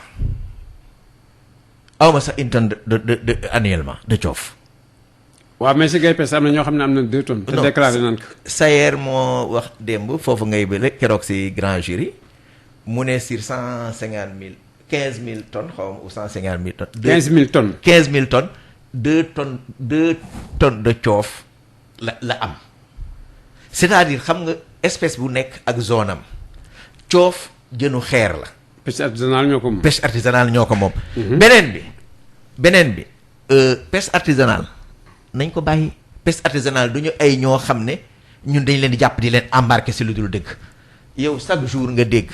awma sax 1 tonne de annuellement de coof. waaw mais si GAIPES am na ñoo xam ne am na 2 tonnes. te déclaré nañ ko. Sayer moo wax démb foofu ngay bële keroog si grand jury mu ne sur 150 000 15 000 tonnes xaw ma ou 150 000 tonnes. 15 000 tonnes 15 000 tonnes 2 tonnes de coof la am c'est-à-dire xam nga. espèce bu nekk ak zone am coof jënu xeer la. pêche artisanale ñoo ko moom. pêche artisanale ñoo ko moom. beneen bi pêche artisanale nañ ko bàyyi. pêche artisanale du ñu ay ñoo xam ne ñun dañ leen di jàpp di leen embarquer si lu dul dëgg yow chaque jour nga dégg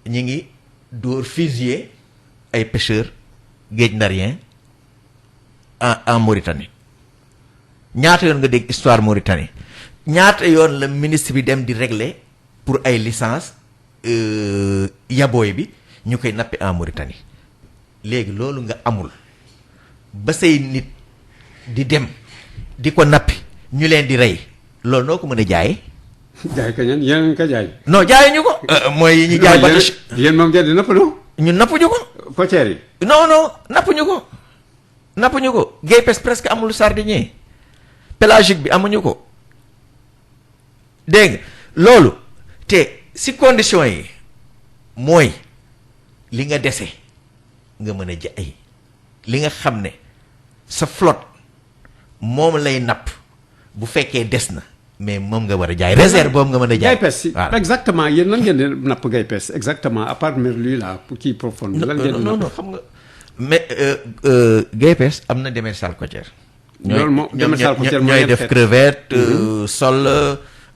ñi ngi dóor fusiller ay pêcheurs géej ndarien en Mauritanie ñaata yoon nga dégg histoire Mauritanie. ñaata yoon la ministre bi dem di régler pour ay licence yabooy bi ñu koy nappi en Mauritanie léegi loolu nga amul ba say nit di dem di ko nappi ñu leen di rey loolu noo ko mën a jaayee. jaay ka ñan yéen ko jaay. non jaay ñu ko. mooy yi ñu jaay ba yéen moom ngeen di napp no ñun nappuñu ko. côtière yi. non nappuñu ko. nappuñu ko GAIPES presque amul sardinier pélagique bi amuñu ko. dégg nga loolu te si condition yi mooy li nga dese nga mën a jaay li nga xam ne sa flotte moom lay napp bu fekkee des na mais moom nga war a jaay réserve boobu nga mën a jaay. GAIPES exactement yéen lan ngeen di napp GAIPES exactement à part merlu là pour kii profonde. lan ngeen di napp non xam nga mais GAIPES am na démersal côtière. loolu moom démersal côtière ñooy def crevette sol.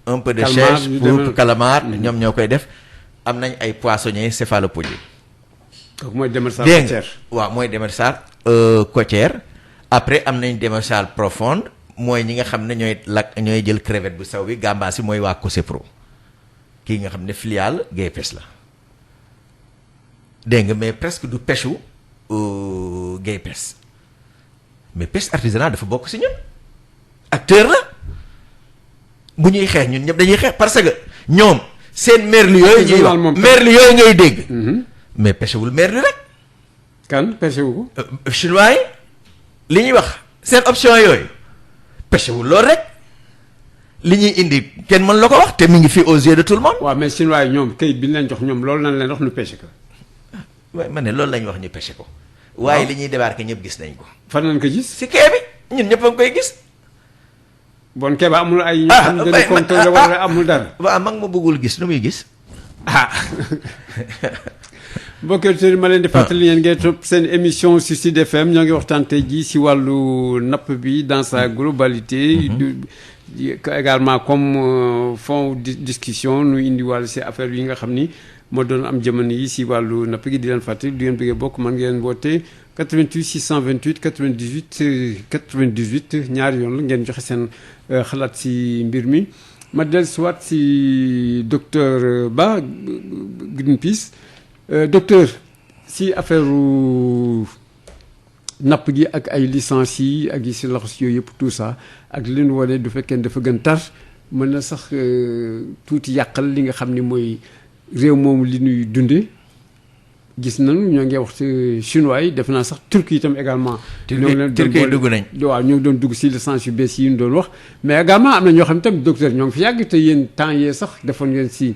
un peu de chèche pour calamar ñoom ñoo koy def am nañ ay poissonniers céphalopodies. kooku mooy démersal côtière. waaw mooy démersal côtière après am nañ démersal profonde mooy ñi nga xam ne ñooy jël crevette bu saw bi gambas yi mooy waa COSEPRO kii nga xam ne filiale GAIPES la dégg nga mais presque du pêche GAIPES mais pêche artisanale dafa bokk si ñun acteur la. bu ñuy xeex ñun ñëpp dañuy xeex parce que ñoom seen merlu yooyu ñuy wax merlu yooyu ngay dégg. mais pêché wul merlu rek. kan pêché wu ko. chinois yi li ñuy wax seen option yooyu pêché wul loolu rek li ñuy indi kenn mën la ko wax te mi ngi fii aux yeux de tout le monde. waaw mais chinois yi ñoom kayit bi ñu leen jox ñoom loolu lañ leen wax ñu pêché ko. waaye man ne loolu lañ wax ñu pêché ko. waaye li ñuy débarqué ñëpp gis nañ ko. fan lañ ko gis. si kee bi ñun ñëpp a ngi koy gis. bon Kéba amul ay. ñoo xam ne dañu contrôlé wala amul dara. waaw mag ma bëggul gis nu muy gis. mbokki auditeurs yi ma leen di fàttali yéen ngeen topp seen émission sur Sud FM ñoo ngi waxtaan tey jii si wàllu napp bi dans sa globalité. également comme fond discussion nu indi wàllu si affaire yi nga xam ni moo doon am jamono yi si wàllu napp gi di leen fàttali du ngeen bëggee bokk man ngeen woote 88 628 98 98 ñaari yoon la ngeen joxe seen xalaat si mbir mi. ma dellusiwaat si docteur Ba Greenpeace docteur si affaire napp gi ak ay licences yi ak yi si loxos yooyu yëpp tout ça ak li ñu wane du fekkee dafa gën tar mën na sax tuuti yàqal li nga xam ni mooy réew moomu li ñuy dundee gis nañu ñoo ngi wax ci chinois yi def naa sax turc itam également. turc dugg nañ. waaw ñoo ngi doon dugg si licence yu bees yi ñu doon wax mais également am na ñoo xam ne tam docteur ñoo ngi fi yàgg te yéen temps yee sax defoon ngeen si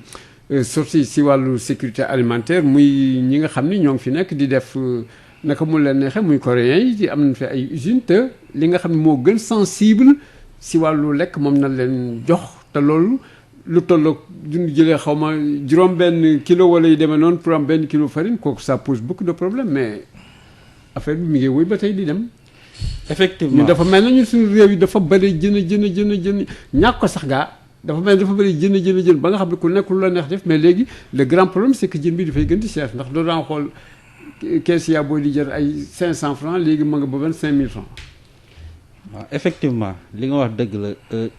sorti si wàllu sécurité alimentaire muy ñi nga xam ni ñoo ngi fi nekk di def naka mu leen neexee muy coréens yi am nañ fi ay usines te li nga xam ne moo gën sensible si wàllu lekk moom na leen jox te loolu. lu tolloog duñu jëlee xaw ma juróom benn kilo wala yu demee noonu pour am benn kilo farine kooku ça pose beaucoup de problèmes mais affaire bi mi ngi wéy ba tey di dem. effectivement ñu dafa mel na ñun suñu réew yi dafa bëri jën ñàkk ko sax gaa dafa mel dafa bëri jën ba nga xam ne ku nekk lu la neex def mais léegi le grand problème c'est que jën bi dafay gën di cher ndax doo daan xool kees yaa booy di jar ay 500 francs léegi ma nga ba 25 000 francs. waaw effectivement li nga wax dëgg la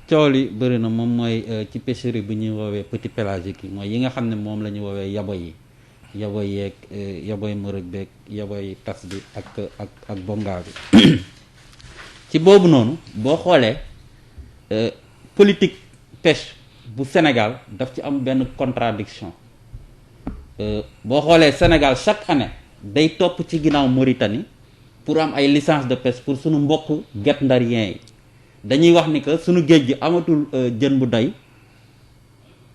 coow li bëri na moom mooy ci pêcherie bi ñuy woowee petit pélagique yi mooy yi nga xam ne moom la ñu woowee yaboy yeeg yaboy mërëg beeg yaboy tas bi ak bonga bi ci boobu noonu boo xoolee politique pêche bu Sénégal daf ci am benn contradiction boo xoolee Sénégal chaque année day topp ci ginnaaw Mauritanie pour am ay licence de pêche pour suñu mbokk Guet Ndarien yi dañuy wax ni que suñu géej gi amatul jën bu doy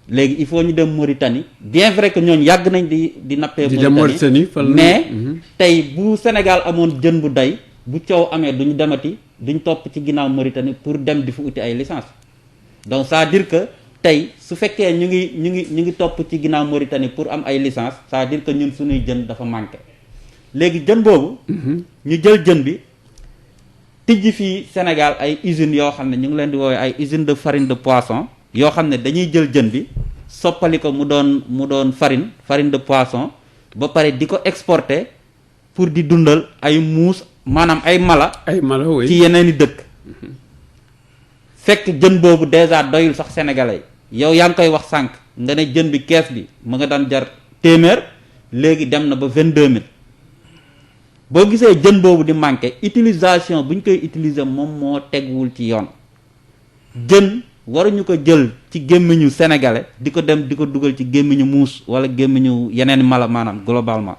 léegi il faut ñu dem Mauritanie bien vrai que ñooñu yàgg nañ di nappee Mauritanie mais tey bu Sénégal amoon jën bu doy bu coow amee duñu demati duñ topp ci ginnaaw Mauritanie pour dem di fa uti ay licence donc c'est-à-dire que tey su fekkee ñu ngi topp ci ginnaaw Mauritanie pour am ay licence c'est-à-dire que ñun suñuy jën dafa manqué léegi jën boobu ñu jël jën bi tijji fii Sénégal ay usines yoo xam ne ñu ngi leen di woowee ay usines de farine de poisson yoo xam ne dañuy jël jën bi soppali ko mu doon farine de poisson ba pare di ko exporter pour di dundal ay muus maanaam ay mala oui. ci yeneeni dëkk fekk jën boobu déjà doyul sax sénégalais yow yaa ngi koy wax sànq nga ne jën bi kees bi mu nga daan jar téeméer léegi dem na ba 22000 boo gisee jën boobu di manqué utilisation bu ñu koy utiliser moom moo tegwul ci yoon jën waruñu ko jël ci gémmiñu sénégalais di ko dugal ci gémmiñu muus wala gémmiñu yeneen mala maanaam globalement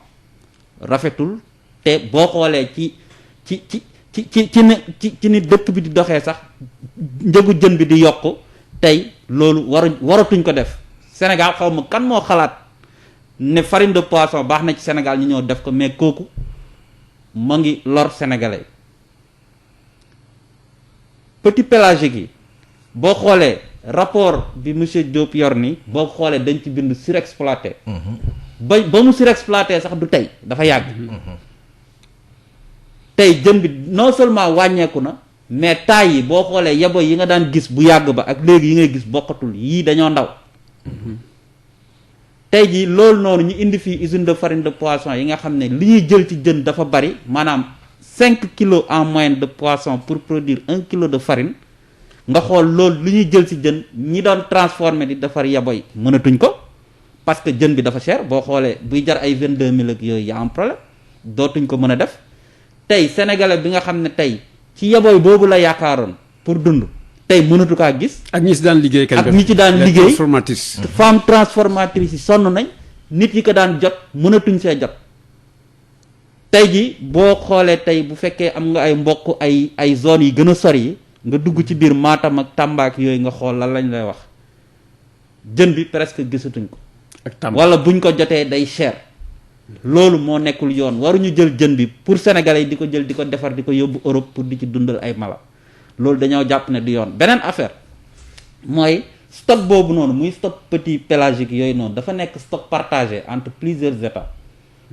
rafetul te boo xoolee ci ni dëkk bi di doxee sax njëgu jën bi di yokk tey loolu waratuñ ko def Sénégal xaw ma kan moo xalaat ne farine de poisson baax na ci Sénégal ñu ñëw def ko mais kooku ma ngi lor sénégalais petit pélagique yi boo xoolee rapport bi monsieur Diop yor ni boo xoolee dañ ci bind surexploité ba mu surexploité sax du tey dafa yàgg tey jën bi non seulement wàññeeku na mais taay yi boo xoolee yabo yi nga daan gis bu yàgg ba ak léegi yi ngay gis bokkatul yii dañoo ndaw tey jii loolu noonu ñu indi fii usine de farine de poisson yi nga xam ne li ñuy jël ci jën dafa bari maanaam 5 kilos en moyenne de poisson pour produire 1 kilo de farine nga xool loolu li ñuy jël ci jën ñi doon transformer di defar yaboy mënatuñ ko parce que jën bi dafa cher boo xoolee buy jar ay 22000 ak yooyu yaa am problème dootuñ ko mën a def tey sénégalais bi nga xam ne tey ci yaboy boobu la yaakaaroon pour dund tey mënatu kaa gis. ak ñi ci daan liggéey kañ ak ñi ci daan liggéey transformatrice. femme transformatrice yi sonn nañ nit yi ko daan jot mënatuñ see jot tey ji boo xoolee tey bu fekkee am nga ay mbokk ay zones yi gën a sori yi nga dugg ci biir Matam ak Tamba ak yooyu nga xool lan lañ lay wax jën bi presque gisatuñ ko. ak Tamba wala buñ ko jotee day cher. loolu moo nekkul yoon waruñu jël jën bi pour sénégalais yi di ko jël di ko defar di ko yóbbu Europe pour di ci dundal ay mala. loolu dañoo jàpp ne du yoon beneen affaire mooy stock boobu noonu muy stock petit pélagique yooyu noonu dafa nekk stock partagé entre plusieurs états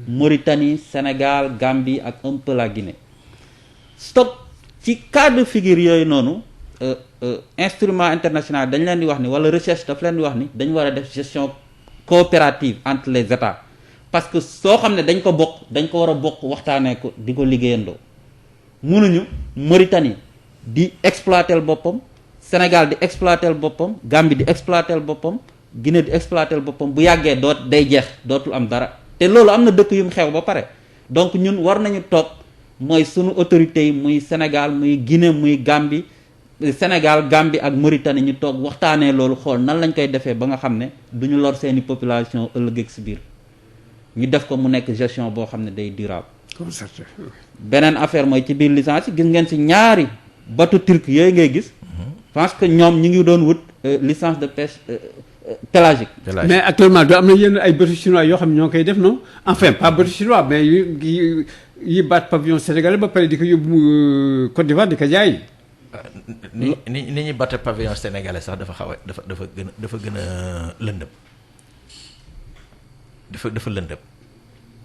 Mauritanie Sénégal Gambie ak un peu la Guinée stock ci cas de figure yooyu noonu instrument international dañ leen di wax ni wala recherche daf leen di wax ni dañu war a def gestion coopérative entre les états parce que soo xam ne dañ ko war a bokk waxtaanee ko di ko liggéeyandoo mënuñu Mauritanie di exploiter boppam Sénégal di exploiter boppam Gambie di exploiter boppam Guinée di exploiter boppam bu yàggee day jeex dootul am dara te loolu am na dëkk yu mu xew ba pare donc ñun war nañu toog mooy sunu autorités yi muy Sénégal muy Guinée muy Gambie Sénégal Gambie ak Mauritanie ñu toog waxtaanee loolu xool nan lañ koy defee ba nga xam ne du ñu lor seeni population ëllëg ak si biir ñu def ko mu nekk gestion boo xam ne day durable. beneen affaire mooy ci biir licence yi gis ngeen si ñaari bateau turc yooyu ngay gis. parce que ñoom ñu ngi doon wut licence de pêche pélagique. mais actuellement do am na yenn ay bateau chinois yoo xam ne ñoo koy def non enfin pas bateau chinois mais yi baat pavillon sénégalais ba pare di ko yóbbu Côte d'Ivoire di ko jaay. ni ñuy batt pavillon sénégalais sax dafa xaw a dafa gën a lëndëm dafa lëndëm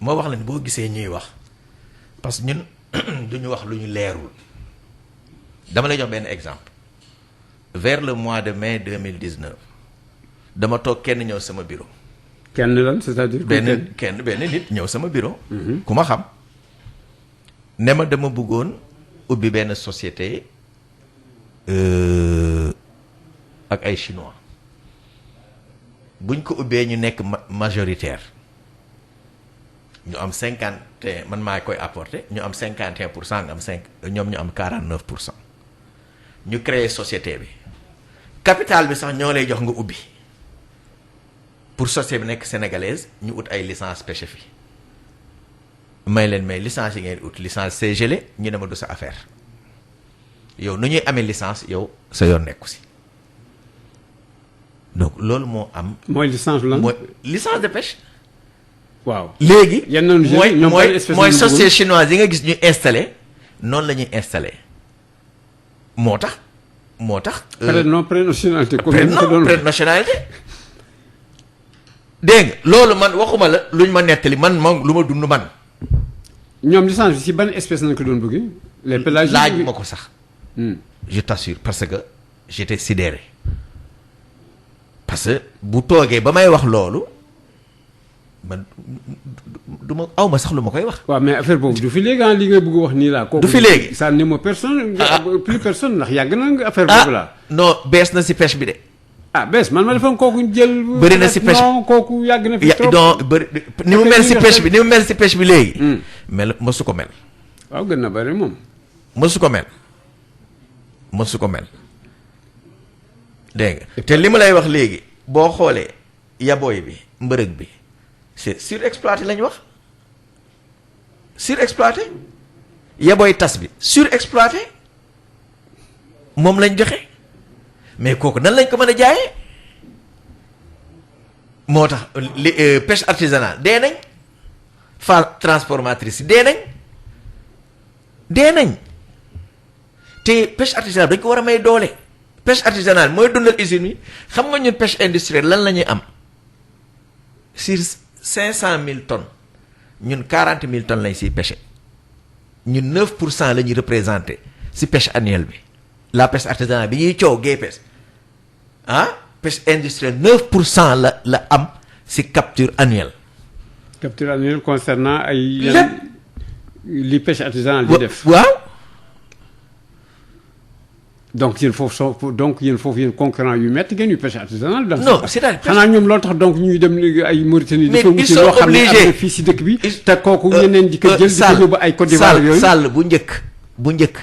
moo wax la ni boo gisee ñuy wax parce que ñun duñu wax lu ñu leerul dama lay jox benn exemple vers le mois de mai 2019 dama toog kenn ñëw sama bureau. kenn lan c'est-à-dire. benn nit ñëw sama bureau. ku ma xam ne ma dama bëggoon ubbi benn société. ak ay chinois buñ ko ubbee ñu nekk majoritaire ñu am 50 man maa koy apporter ñu am 51% nga am 5 ñoom ñu am 49%. ñu créer société bi capital bi sax ñoo lay jox nga ubbi pour société bi nekk sénégalaise ñu ut ay licence pêche fi may leen may licence yi ngeen ut licence CGL ñu ne ma du sa affaire. yow nu ñuy amee licence yow sa yoon nekku si donc loolu moo am. mooy licence lan mooy licence de pêche. waaw léegi. mooy société chinoise yi nga gis ñuy installé noonu la ñuy installé moo tax. pré-nationalité. pré-nationalité. dégg nga loolu man waxuma la luñ ma nettali man moom lu ma dund man. ñoom licence bi si ban espèce nañ ko doon bëgg. les pélagiques laaj ma ko sax. je t'assure parce que j'étais sidéré parce que bu toogee ba may wax loolu man du ma aw ma sax lu ma koy wax. waaw mais affaire boobu du fi léegi li nga bëgg wax nii laa. du fi léegi ça ne ma personne. plus personne ndax yàgg na nga affaire boobu laa. non bees na si pêche bi de. bees man ma defoon kooku jël. bëri na si pêche non kooku yàgg na fi trop. donc bëri ni mu mel si pêche bi ni mu mel si pêche bi léegi. mel mësu ko mel. waaw gën na bëri moom. mësu ko mel dégg nga te li ma lay wax léegi boo xoolee yabooy bi mbërëg bi c'est surexploité lañ wax surexploité yabooy tas bi surexploité moom lañ joxe mais kooku nan lañ ko mën a jaayee moo tax li pêche artisanale dee nañ fa transformatrice yi dee nañ te pêche artisanale dañ ko war a may doole pêche artisanale mooy dundal usine yi xam nga ñun pêche industrielle lan la ñuy am sur 500 000 tonnes ñun 40 000 tonnes lañ siy pêché ñun 9% la ñuy représenté si pêche annuelle bi la pêche artisanale bi ñuy coow GPS pêche industrielle 9% la am si capture annuelle. capture annuelle concernant ay. lépp li pêche artisanale di def. waaw. donc yéen foofu yéen concurrent yu métti ngeen yu pêche artisanale. non c'est-à-dire xanaa ñoom loolu tax donc ñuy dem ay Mauritanie. mais ils sont obligés loo xam ne am na fii si dëkk bi. te kooku ñeneen di ko jël di ko yóbbu ay Côte d'Ivoire yooyu. Sall bu njëkk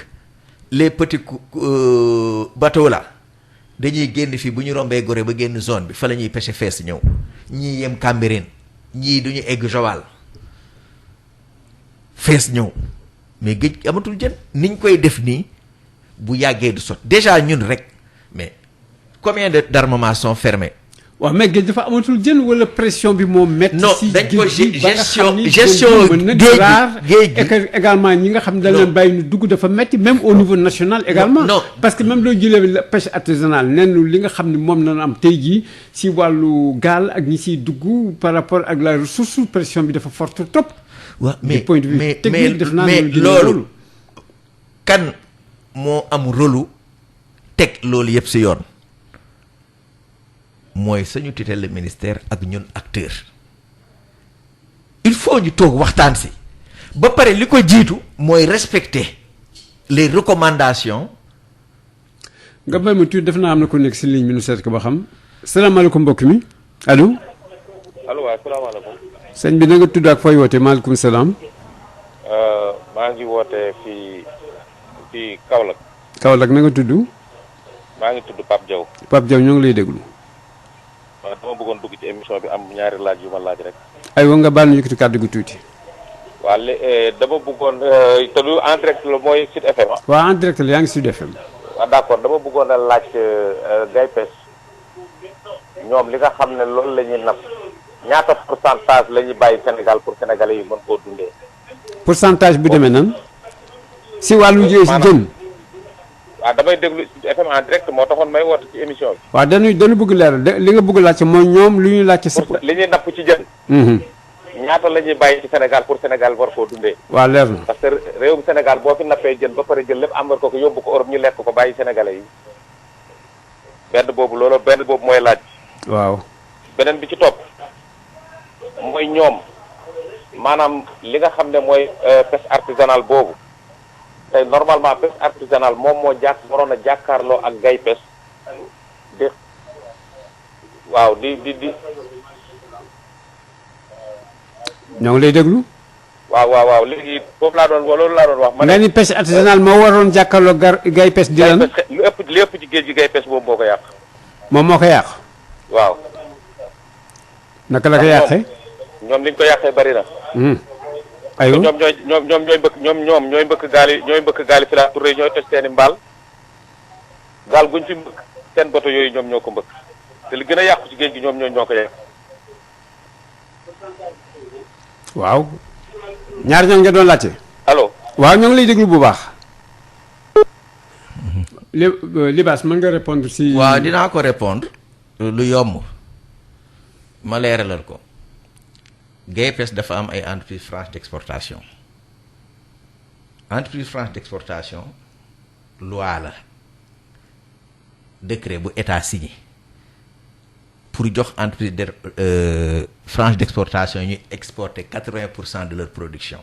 les petits bateaux là dañuy génn fii bu ñu rombee Gorée ba génn zone bi fa la ñuy pêche fees ñëw ñii yem Cambérène ñii duñu egg Joal fees ñëw mais géej amatul jën niñ koy def nii. bu yàggee du sot déjà ñun rek mais combien d'armements sont fermés. waaw mais géej dafa amatul jën wala pression bi moom métti. non si dañ ko gestion géej gi également ñi nga xam ne dañ leen bàyyi ñu dugg dafa métti même au niveau national également. non parce que même loo jëlee pêche artisanale nen li nga xam ne moom nañu am tey jii si wàllu gaal ak ñi siy dugg par rapport ak la ressource pression bi dafa forte trop. waaw du point de vue technique def naa mais loolu kan. moo am rôlu teg loolu yëpp si yoon mooy sañu tutelle le ministère ak ñun acteur il faut ñu toog waxtaan si ba pare li ko jiitu mooy respecter les recommandations. nga bay ma tuuti def naa am na ko nekk si ligne bi nu seet ko ba xam salaamaaleykum mbokk mi allo. allo waaw salaamaaleykum. sëñ bi na nga tudd ak fooy woote maaleykum salaam. maa ngi woote fii Kaolack. Kaolack na nga tudd. maa ngi tudd Pape Diaw. Pape Diaw ñoo ngi lay déglu. waaw dama bëggoon dugg ci émission bi am ñaari laaj yu ma laaj rek. aywa nga baal ñu yëkkati kàddu gu tuuti. waa dama bëggoon te du en direct la mooy Sud FM ah. waaw en direct la yaa ngi Sud FM. waaw d'accord dama bëggoon a laaj Gaye Pêche ñoom li nga xam ne loolu la ñuy napp ñaata pourcentage la ñuy bàyyi Sénégal pour sénégalais yi mën koo dundee. pourcentage bu demee nan. si wàllu jën. waaw damay déglu Sud FM en direct moo taxoon may woote ci émission bi. waaw dañu bëgg leeral li nga bëgg laajte mooy ñoom lu ñuy laajte si. li ñuy napp ci jën. ñaata la ñuy bàyyi ci Sénégal pour Sénégal war koo dundee. waaw leer na. parce que réewum Sénégal boo fi nappee jën ba pare jël lépp am ko yóbbu ko Europe ñu lekk ko bàyyi sénégalais yi benn boobu mooy laaj. waaw. beneen bi ci topp mooy ñoom maanaam li nga xam ne mooy pêche artisanale boobu tey normalement pêche artisanale moom moo waroon a jàkkaarloo ak Gaye Pêche di. ñoo ngi lay déglu. waaw léegi foofu loolu laa doon wax. ma ne ni pêche artisanale moo waroon jàkkaarloo Gaye Pêche di lan. li ëpp ci géej gi Gaye Pêche boobu moo ko yàq. moom moo ko yàq. waaw. naka la ko yàqee. ñoom liñ ko yàqee bari na. aywa ñoom ñooy mbëkk gaal yi fi laa turé ñooy toj seeni mbaal gaal guñ fi mbëkk seen bato yooyu ñoom ñoo ko mbëkk te li gën a yàqu ci géej gi ñoom ñoo ko yàq. waaw. ñaar ñoo nga doon laajte. allo. waaw ñoo ngi lay déglu bu baax. Libaas mën nga répondre si. waaw dinaa ko répondre lu yomb ma leeralal ko. Gaye Pêche dafa am ay entreprise franche d'exportation entreprise franche d'exportation loi la décret bu état signé pour jox entreprise de franche d'exportation ñuy exporter 80% de leur production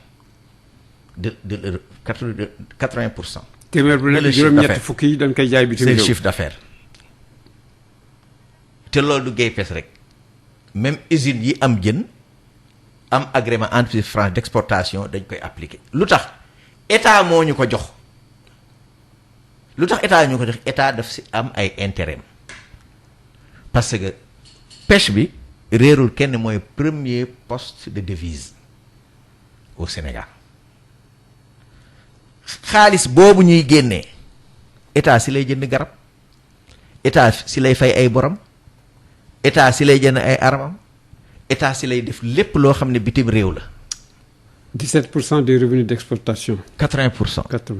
de leur 80%. téeméer bu nekk juróom-ñett fukk yi dañ koy jaay bitim réew seen chiffre d'affaires te loolu du Gaye Pêche rek même usines yi am jën. am agrément entreprise franche d'exportation dañ koy appliquer lu tax état moo ñu ko jox état daf si am ay intérêt parce que pêche bi réerul kenn mooy premier poste de devise au Sénégal xaalis boobu ñuy génnee état si lay jënd garab état si lay fay ay borom état si lay jënd ay armam état si lay def lépp loo xam ne bitim réew la. 17% des revenus d'exportation. 80%. 80.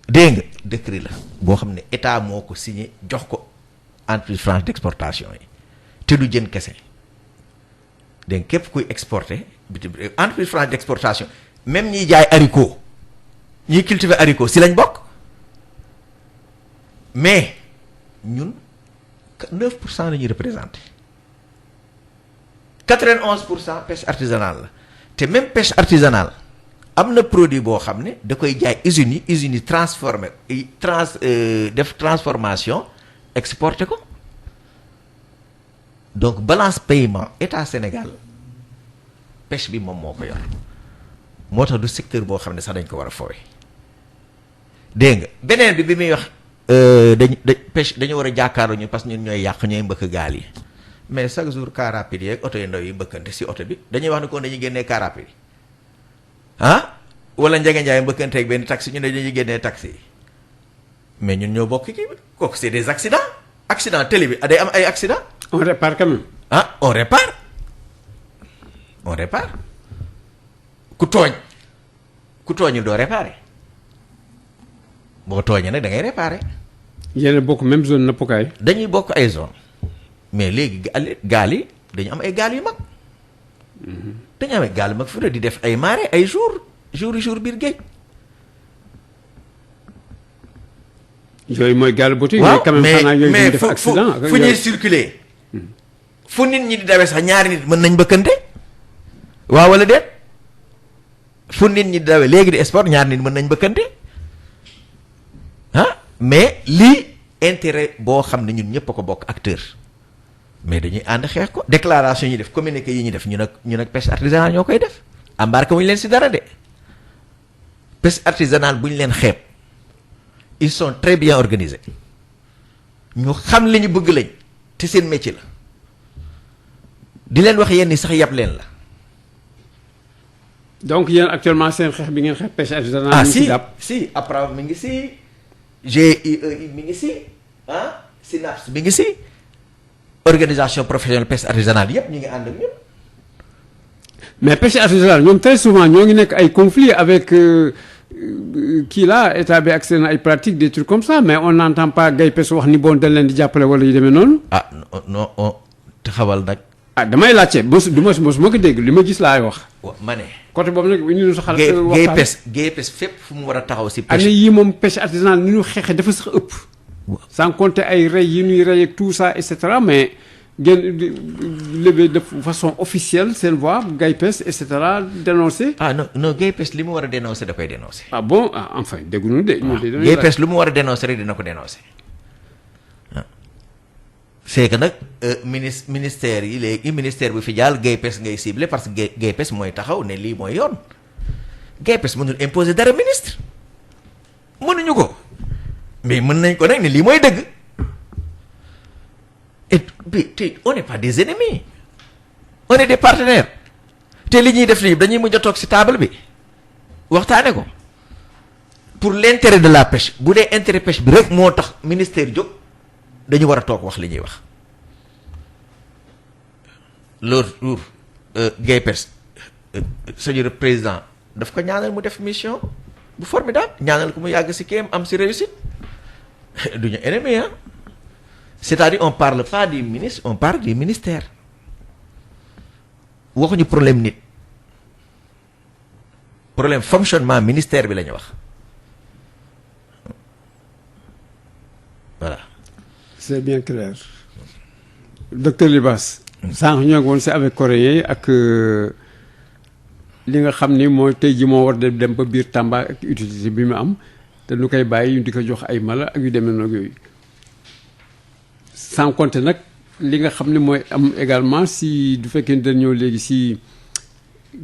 dégg nga décret la boo xam ne état moo ko signé jox ko entreprise franche d'exportation yi te du jën kese dégg nga képp kuy exporter bitim réew entreprise franche d'exportation même ñiy jaay haricot ñiy cultiver haricot si lañ bokk mais ñun 9% la ñuy représenté. 91% pêche artisanale la te même pêche artisanale am na produit boo xam ne da koy jaay usines yi transformé def transformation exporté ko donc balance paiement état Sénégal pêche bi moom moo ko yor moo tax du secteur boo xam ne sax dañ ko war a fowe dégg nga beneen bi muy wax pêche dañu war a jàkkaarloo ñu parce que ñun ñooy yàq ñooy mbëkk gaal yi. mais chaque jour car rapide yeeg oto yu ndaw yi mbëkkante si oto bi dañuy wax ne kon dañuy génnee car rapide yi wala Ndiaga Ndiaye mbëkkanteeg benn taxi ñu ne dañuy génnee taxi yi mais ñun ñoo bokk kii bi kooku c'est des accident télé bi day am ay accident. on répare quand même. on répare ku tooñul doo réparer boo tooñee nag da ngay réparer. yéen a bokk même zone nappukaay. dañuy bokk ay zone mais léegi gaal yi dañu am ay gaal yu mag dañu am ay gaal yu mag fu ne di def ay marée ay jour biir géej. yooyu mooy gaal bu tuuti. waaw quand même xanaa yooyu duñ def accident fu ñuy circuler fu nit ñi di dawee sax ñaari nit mën nañ bëkkante waaw wala déet fu nit ñi di dawee léegi di sport ñaari nit mën nañ bëkkante mais lii intérêt boo xam ne ñun ñëpp a ko bokk acteur. mais dañuy ànd xeex ko déclaration yi def communiqué yi ñu def ñu nag pêche artisanale ñoo koy def embarqué wuñu leen si dara de pêche artisanale bu ñu leen xeeb ils sont très bien organisés ñu xam li ñu bëgg lañ te seen métier la di leen wax yenn sax yàpp leen la. donc yéen actuellement seen xeex bi ngeen xeex pêche artisanale. ah si après mi ngi si GIE mi ngi si SYNAPS mi ngi si organisation professionnelle pêche artisanale yëpp ñu ngi ànd ak ñun. mais pêche artisanale ñoom très souvent ñoo ngi nekk ay conflits avec kii là état bi ak seen ay pratiques des trucs comme ça mais on n'entend pas gay pêche wax ni bon dañ leen di jàppale wala yu demee noonu. ah non taxawal nag. ah damay laajte du ma ko dégg li ma gis laay wax. ma ne. côté boobu nag ñu sa xalaat. gay pêche fépp fu mu war a taxaw si. pêche année yii moom pêche artisanale ni ñu xeexee dafa sax ëpp. sans compter ay rey yi ñuy rey ak tout ça et cetera mais ngeen lever de façon officielle seen voix gay pêche et cetera dénoncer. ah non gay pêche li mu war a dénoncer da koy dénoncer. ah bon enfin dégguñu de. gay pêche lu mu war a dénoncer rek dina ko dénoncer. c'est que nag ministère yi léegi ministère bu fi jaal gay pêche ngay ciblé parce que gay pêche mooy taxaw ne lii mooy yoon gay pêche mënul imposer dara ministre mënuñu ko mais mën nañ ko nag ne lii mooy dëgg et puis on n'est pas des ennemis on est des partenaires te li ñuy def nii dañuy mujj a toog ci table bi waxtaane ko pour l'intérêt de la pêche bu dee intérêt pêche bi rek moo tax ministère jóg dañu war a toog wax li ñuy wax l'autre jour gay pêche suñu président daf ko ñaanal mu def mission bu formidable ñaanal ko mu yàgg ci kéem am ci réussite duñu ennemi c'est-à-dire on parle pas du ministre on parle du ministère waxuñu problème nit problème fonctionnement ministère bi la ñu wax voilà. c'est bien clair docteur Libasse. sànq ñoo ngi woon si avec coréen ak li nga xam ni mooy tey ji moo war de dem ba biir Tamba ak utilité bi mu am te nu koy bàyyi ñu di ko jox ay mala ak yu demee noonu yooyu sans compter nag li nga xam ne mooy am également si du fekkee ni dañ ñëw léegi si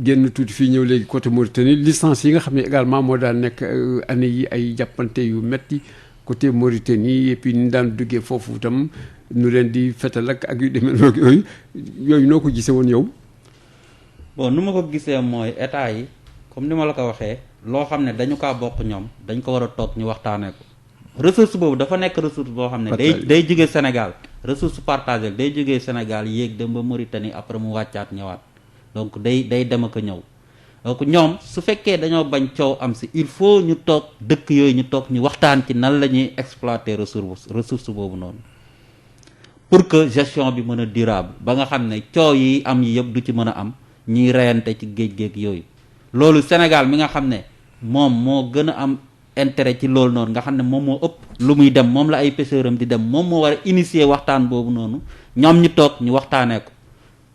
génn tuuti fii ñëw léegi côté Mauritanie licence yi nga xam ne également moo daan nekk année yi ay jàppante yu metti côté Mauritanie et puis ni daan duggee foofu itam nu leen di fetal ak yu demee noonu yooyu noo ko gisee woon yow. bon nu ma ko gisee mooy état yi comme ni ma la ko waxee loo xam ne dañu kaa bokk ñoom dañ ko war a toog ñu waxtaanee ko ressource boobu dafa nekk ressource boo xam ne day jógee Sénégal ressource partagée day jógee Sénégal yéeg dem ba Mauritanie après mu wàccaat ñëwaat donc day dem ak a ñëw donc ñoom su fekkee dañoo bañ coow am si il faut ñu toog dëkk yooyu ñu toog ñu waxtaan ci nan la ñuy exploiter ressource boobu noonu pour que gestion bi mën a durable ba nga xam ne coow yi am yi yëpp du ci mën a am ñiy reyante ci géej yooyu loolu Sénégal mi nga xam ne moom moo gën a am intérêt ci loolu noonu nga xam ne moom moo ëpp lu muy dem moom la ay pêcheurs am di dem moom moo war a initier waxtaan boobu noonu ñoom ñu toog ñu waxtaanee ko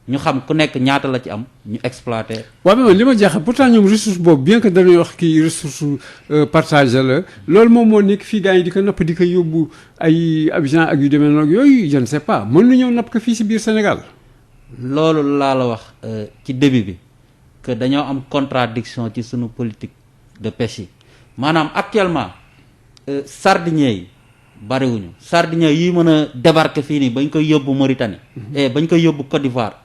ñu xam ku nekk ñaata la ci am ñu exploiter. waaw mais li ma jaaxal pourtant ñoom ressource boobu bien que dañuy wax kii ressource partagée la loolu moom moo nekk fii gars yi di ko napp di ko yóbbu ay Abidjan ak yu demee noonu yooyu je ne sais pas mën na ñëw napp ko fii si biir Sénégal. loolu laa la wax ci début bi que dañoo am contradiction ci sunu politique de pêche yi maanaam actuellement sardiniers yi bariwuñu sardiniers yi mën a débarquer fii nii bañ koy yóbbu Mauritanie. bañ koy yóbbu Côte d'Ivoire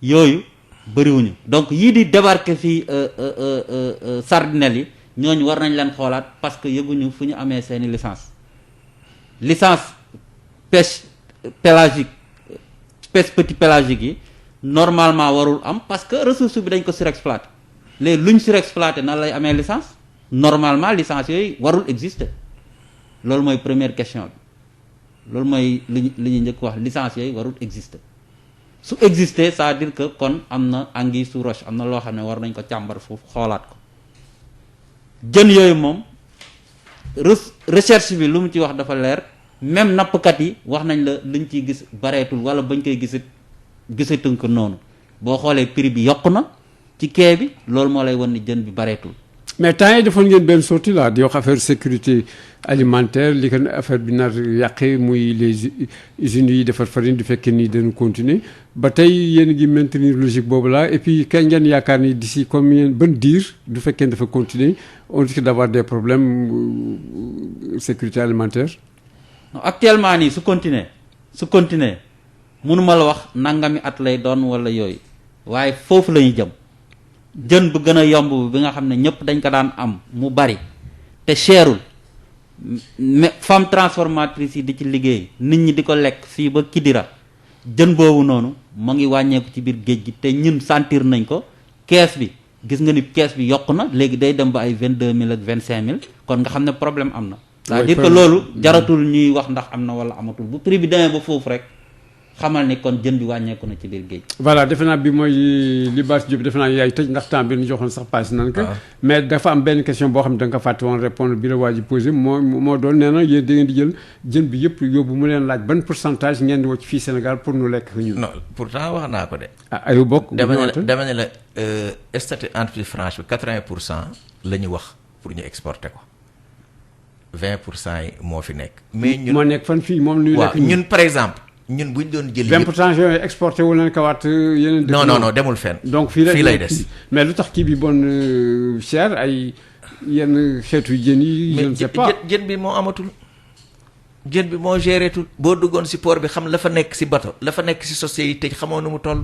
yooyu bariwuñu donc yii di débarquer fii sardinelles yi ñooñu war nañ leen xoolaat parce que yëguñu fu ñu amee seeni licence pêche pélagique pêche petit pélagique yi normalement warul am parce que ressource bi dañ ko surexploité léegi luñ surexploité nan lay amee licence normalement licence yooyu warul exister loolu mooy première question bi loolu mooy li ñu njëkk wax licence yooyu warul exister su exister ça veut dire que kon am na anguille sous roche am na loo xam ne war nañ ko càmbar foofu xoolaat ko jën yooyu moom recherche bi lu mu ci wax dafa leer même nappkat yi wax nañ la luñ ciy gis bareetul wala bañ koy gisatuñ ko noonu boo xoolee prix bi yokku na ci quai bi loolu moo lay wan ni jën bi bareetul. mais temps yi defoon ngeen benn sortie là di wax affaire sécurité alimentaire li ko affaire bi nar yàqee muy les usines yi defar farine du fekkee ni dañu continuer ba tey yéen ngi maintenir logique boobu là et puis kañ ngeen yaakaar ni d'ici combien ban diir du fekkee dafa continuer on risque d'avoir des problèmes sécurité alimentaire. non actuellement nii su continuer mënuma la wax nangami at lay doon wala yooyu waaye foofu la ñu jëm jën bu gën a yomb bi nga xam ne ñëpp dañ ko daan am mu bari te cherul mais femme transformatrice yi di ci liggéey nit ñi di ko lekk fii ba Kidira jën boobu noonu mu ngi wàññeeku ci biir géej gi te ñun sentir nañ ko kees bi gis nga ni kees bi yokku na léegi day dem ba ay 22000 ak 25000 kon nga xam ne problème am na. c'est-à-dire que loolu jaratul ñuy wax ndax am na wala amatul bu prix bi demee ba foofu rek xamal ni kon jën bi wàññeeku na ci biir géej. voilà defe naa bi mooy li Bass Diop defe naa yaay tëj ndax temps bi ñu joxoon sax passé nan ko mais dafa am benn question boo xam ne da nga ko fàtte woon répondre bi la waa ji posé moo doon nee na yéen da ngeen di jël jën bi yëpp yóbbu mu leen laaj ban pourcentage ngeen di wacc fii Sénégal pour nu lekk ñun. non pourtant wax naa ko de. ayu bokk. dama ne la statut entreprise franche bi 80% la ñu wax pour ñu exporter ko 20% yi moo fi nekk. mais ñun moo nekk fan fii moom. waaw ñun par exemple. ñun bu ñu doon jël 20% yooyu exporté wu leen kawaat yeneen. non demul fenn. donc fii lay des mais lu tax kii bi bon cher ay yenn xeetu jën yi. je ne sais pas jën bi moo amatul. jën bi moo géré tout boo duggoon si port bi xam la fa nekk si bato la fa nekk si société yi xamoo nu mu toll.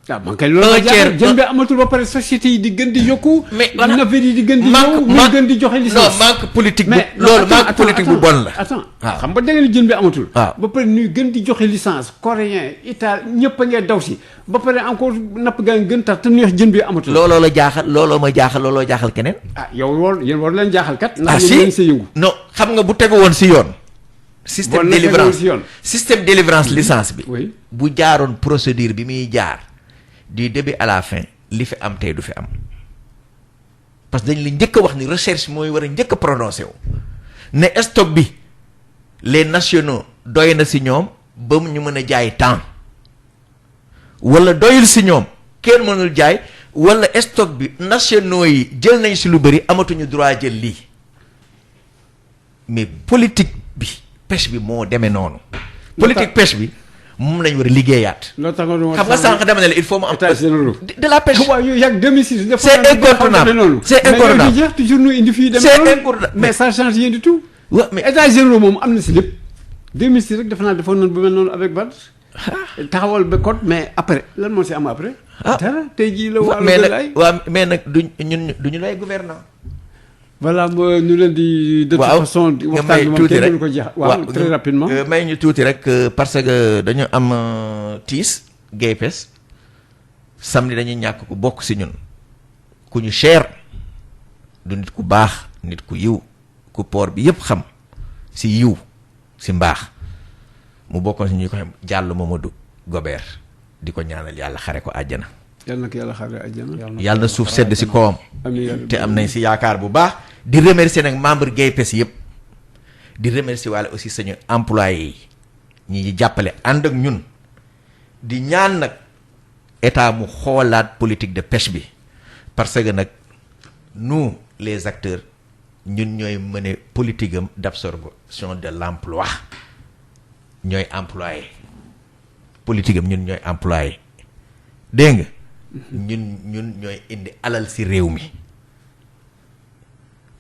waaw man kay loolu la jaaxal jën bi amatul ba pare société yi di gën di yokku. mais navire yi di gën di ñëw muy gën di joxe licence. non manque politique bu loolu manque politique bu bon la. attends xam nga da ngeen jën bi amatul. waaw ba pare ñuy gën di joxe licence coréen italien ñëpp a ngeen daw si ba pare encore napp gaa ngi gën tar te neex jën bi amatul. looloo la jaaxal looloo ma jaaxal looloo jaaxal keneen. yow yéen war leen jaaxal kat. ah ndax si yéen sa yëngu. non xam nga bu tegu woon si yoon. système délivrance licence bi. oui bu jaaroon procédure bi muy jaar. du début à la fin li fi am tey du fi am parce que dañ la njëkk a wax ni recherche mooy war a njëkk a prononcé wu ne stock bi les nationaux doy na si ñoom ba ñu mën a jaay temps wala doyul si ñoom kenn mënul jaay wala stock bi nationaux yi jël nañ si lu bëri amatuñu droit jël lii mais politique bi pêche bi moo demee noonu. politique pêche bi. moom lañu war a liggéeyaat. loo tax nga xam nga sànq dama ne la il faut mu am. état généraux de la pêche. waaw yooyu yàgg 2006. c'est incontournable c'est incontournable mais yooyu toujours ñu indi fii. c'est incontournable mais ça change rien du tout. waaw mais état généraux moom am na si lépp. 2006 rek defe naa defoon nañu bu mel noonu avec Wade. taxawal ba code mais après lan moo si am après. dara tey jii la. mais nag waaw mais nag duñu lay gouvernant. voilà ñu leen di. de toute façon waxtaan bi moom kenn du ko jeex. waaw très rapidement. may ñu tuuti rek parce que dañu am tiis GPS samedi dañuy ñàkk ku bokk si ñun ku ñu cher du nit ku baax nit ku yiw ku port bi yëpp xam si yiw si mbaax mu bokkoon si ñu ko xam Diallo Mamadou Gobert di ko ñaanal yàlla xare ko àjjana. yàlla na ko yàlla xare àjjana. yàlla na suuf sedd si kawam. te am nañ si yaakaar bu baax. di remercier nag membre GPS yëpp di remercier waale aussi suñu employés yi ñi jàppale ànd ak ñun di ñaan nag état mu xoolaat politique de pêche bi parce que nag nous les acteurs ñun ñooy mener politique am d'absorption de l'emploi ñooy employé politique am ñun ñooy employé dégg nga ñun ñooy indi alal si réew mi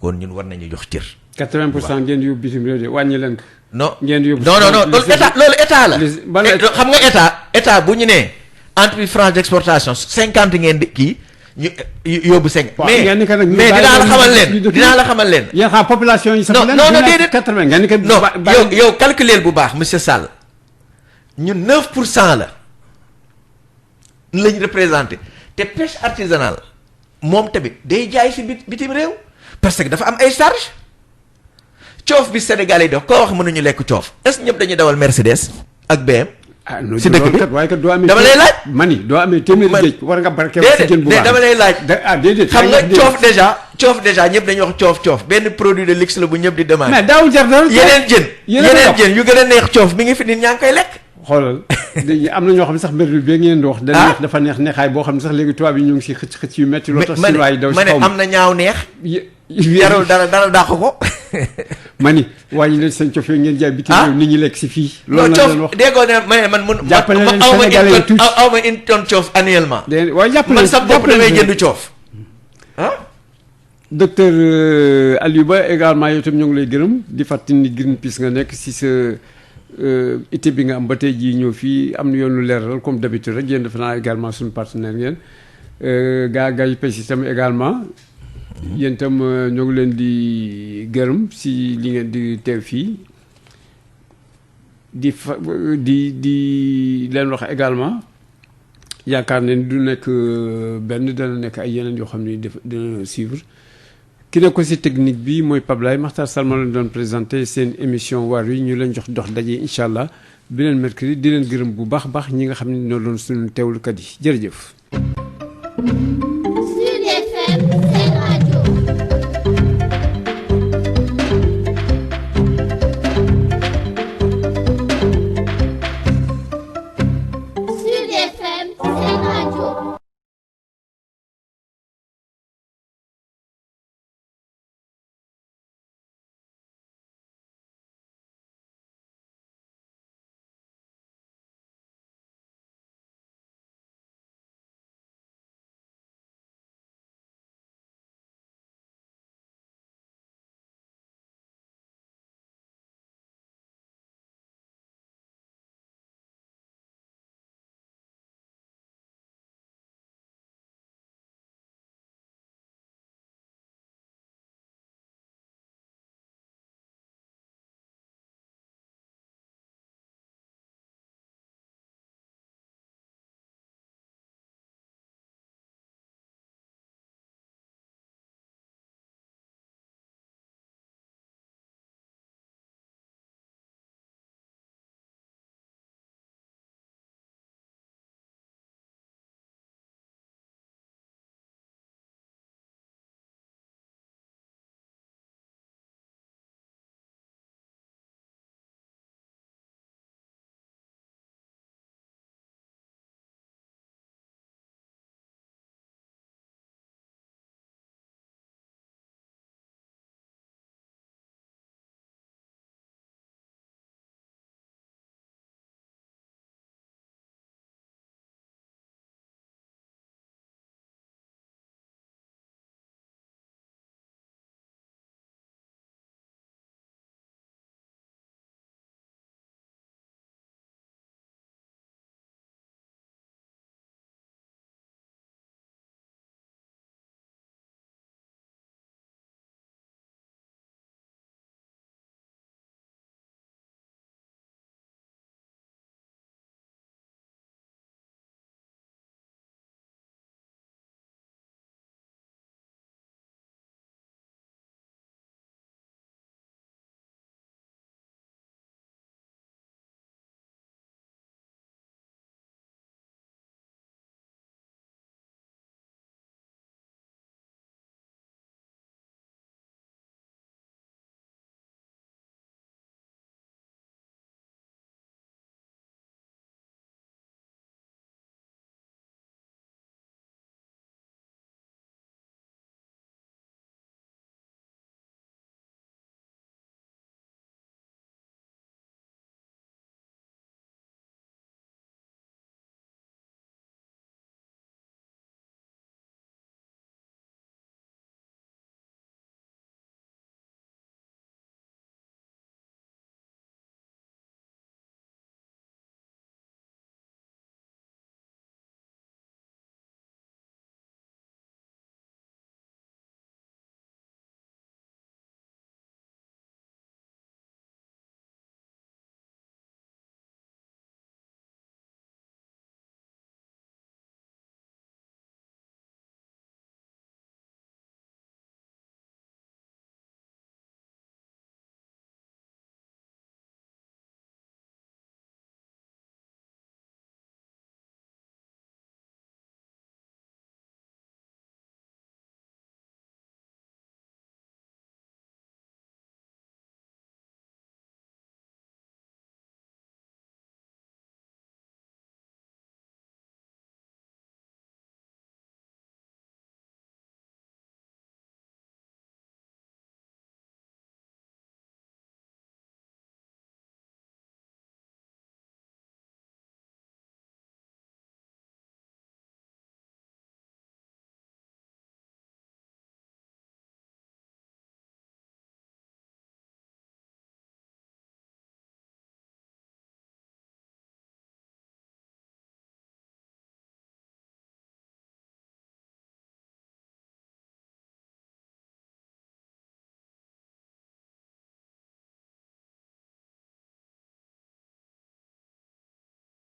kon ñun war nañu jox cër. 80% ngeen di yóbbu bitim réew de wàññi leen ko. non ngeen di yóbbu. non loolu état la. xam nga état bu ñu nee entreprise franche d'exportation 50 ngeen di kii ñu yóbbu 5. mais dinaa la xamal leen. yéen xam population yi. non déedéet 80 ngeen ni ko. non yow calculer bu baax monsieur Sall ñun 9% la lañ représenté te pêche artisanale moom tamit day jaay si bitim réew. parce que dafa am ay charge coof bi Sénégal yi dox koo wax mënuñu lekk coof est-ce que ñëpp dañuy dawal Mercedes ak BM. si dëkk bi waaye kat doo amee dama lay laaj. mani doo amee téeméeri géej war nga barkeel si jën bu baax dama lay laaj. déedéet xam nga coof déjà ñëpp dañuy wax coof benn produit de luxe la bu ñëpp di demandé. mais daawul jar dara. yeneen jën yu gën a neex coof mi ngi fi nit ñaa ngi koy lekk. xoolal dañuy am na ñoo xam ne sax mbir bi ngeen di wax. dañuy wax dafa neex neexaay boo xam ne sax léegi tubaab yi ñu ngi si xëcc yu métti. loo tax si waay daw si ma ne am na ñaaw neex. yarul dara dàq ko. ma ni waaye leen seen cof ngeen jaay bitim réew nit ñi lekk si fii. loolu la leen wax déggoo ne ma ne man mun. jàppale leen Sénégalais yi tuuti aw ma une tonne coof annuellement. waaye jàppale man sa bopp damay jënd coof. docteur Aliou Ba également yow itam ñu ngi lay gërëm di fàttali ni Greenpeace nga nekk si sa ité bi nga am ba tey jii ñëw fii am na yoon lu leeral comme d'habitude rek yéen defe naa également suñu partenaire ngeen gaa yu pêche itam également yéen itam ñoo ngi leen di gërëm si li ngeen di teew fii di leen wax également yaakaar ne du nekk benn dana nekk ay yeneen yoo xam ne dina suivre ki ne ko si technique bi mooy Pablaye Makhtar Salma leen doon présenté seen émission waar wi ñu leen jox dox daje incha allah beneen mercredi di leen gërëm bu baax ñi nga xam ne ñoo doon suñu teewlukat yi jërëjëf.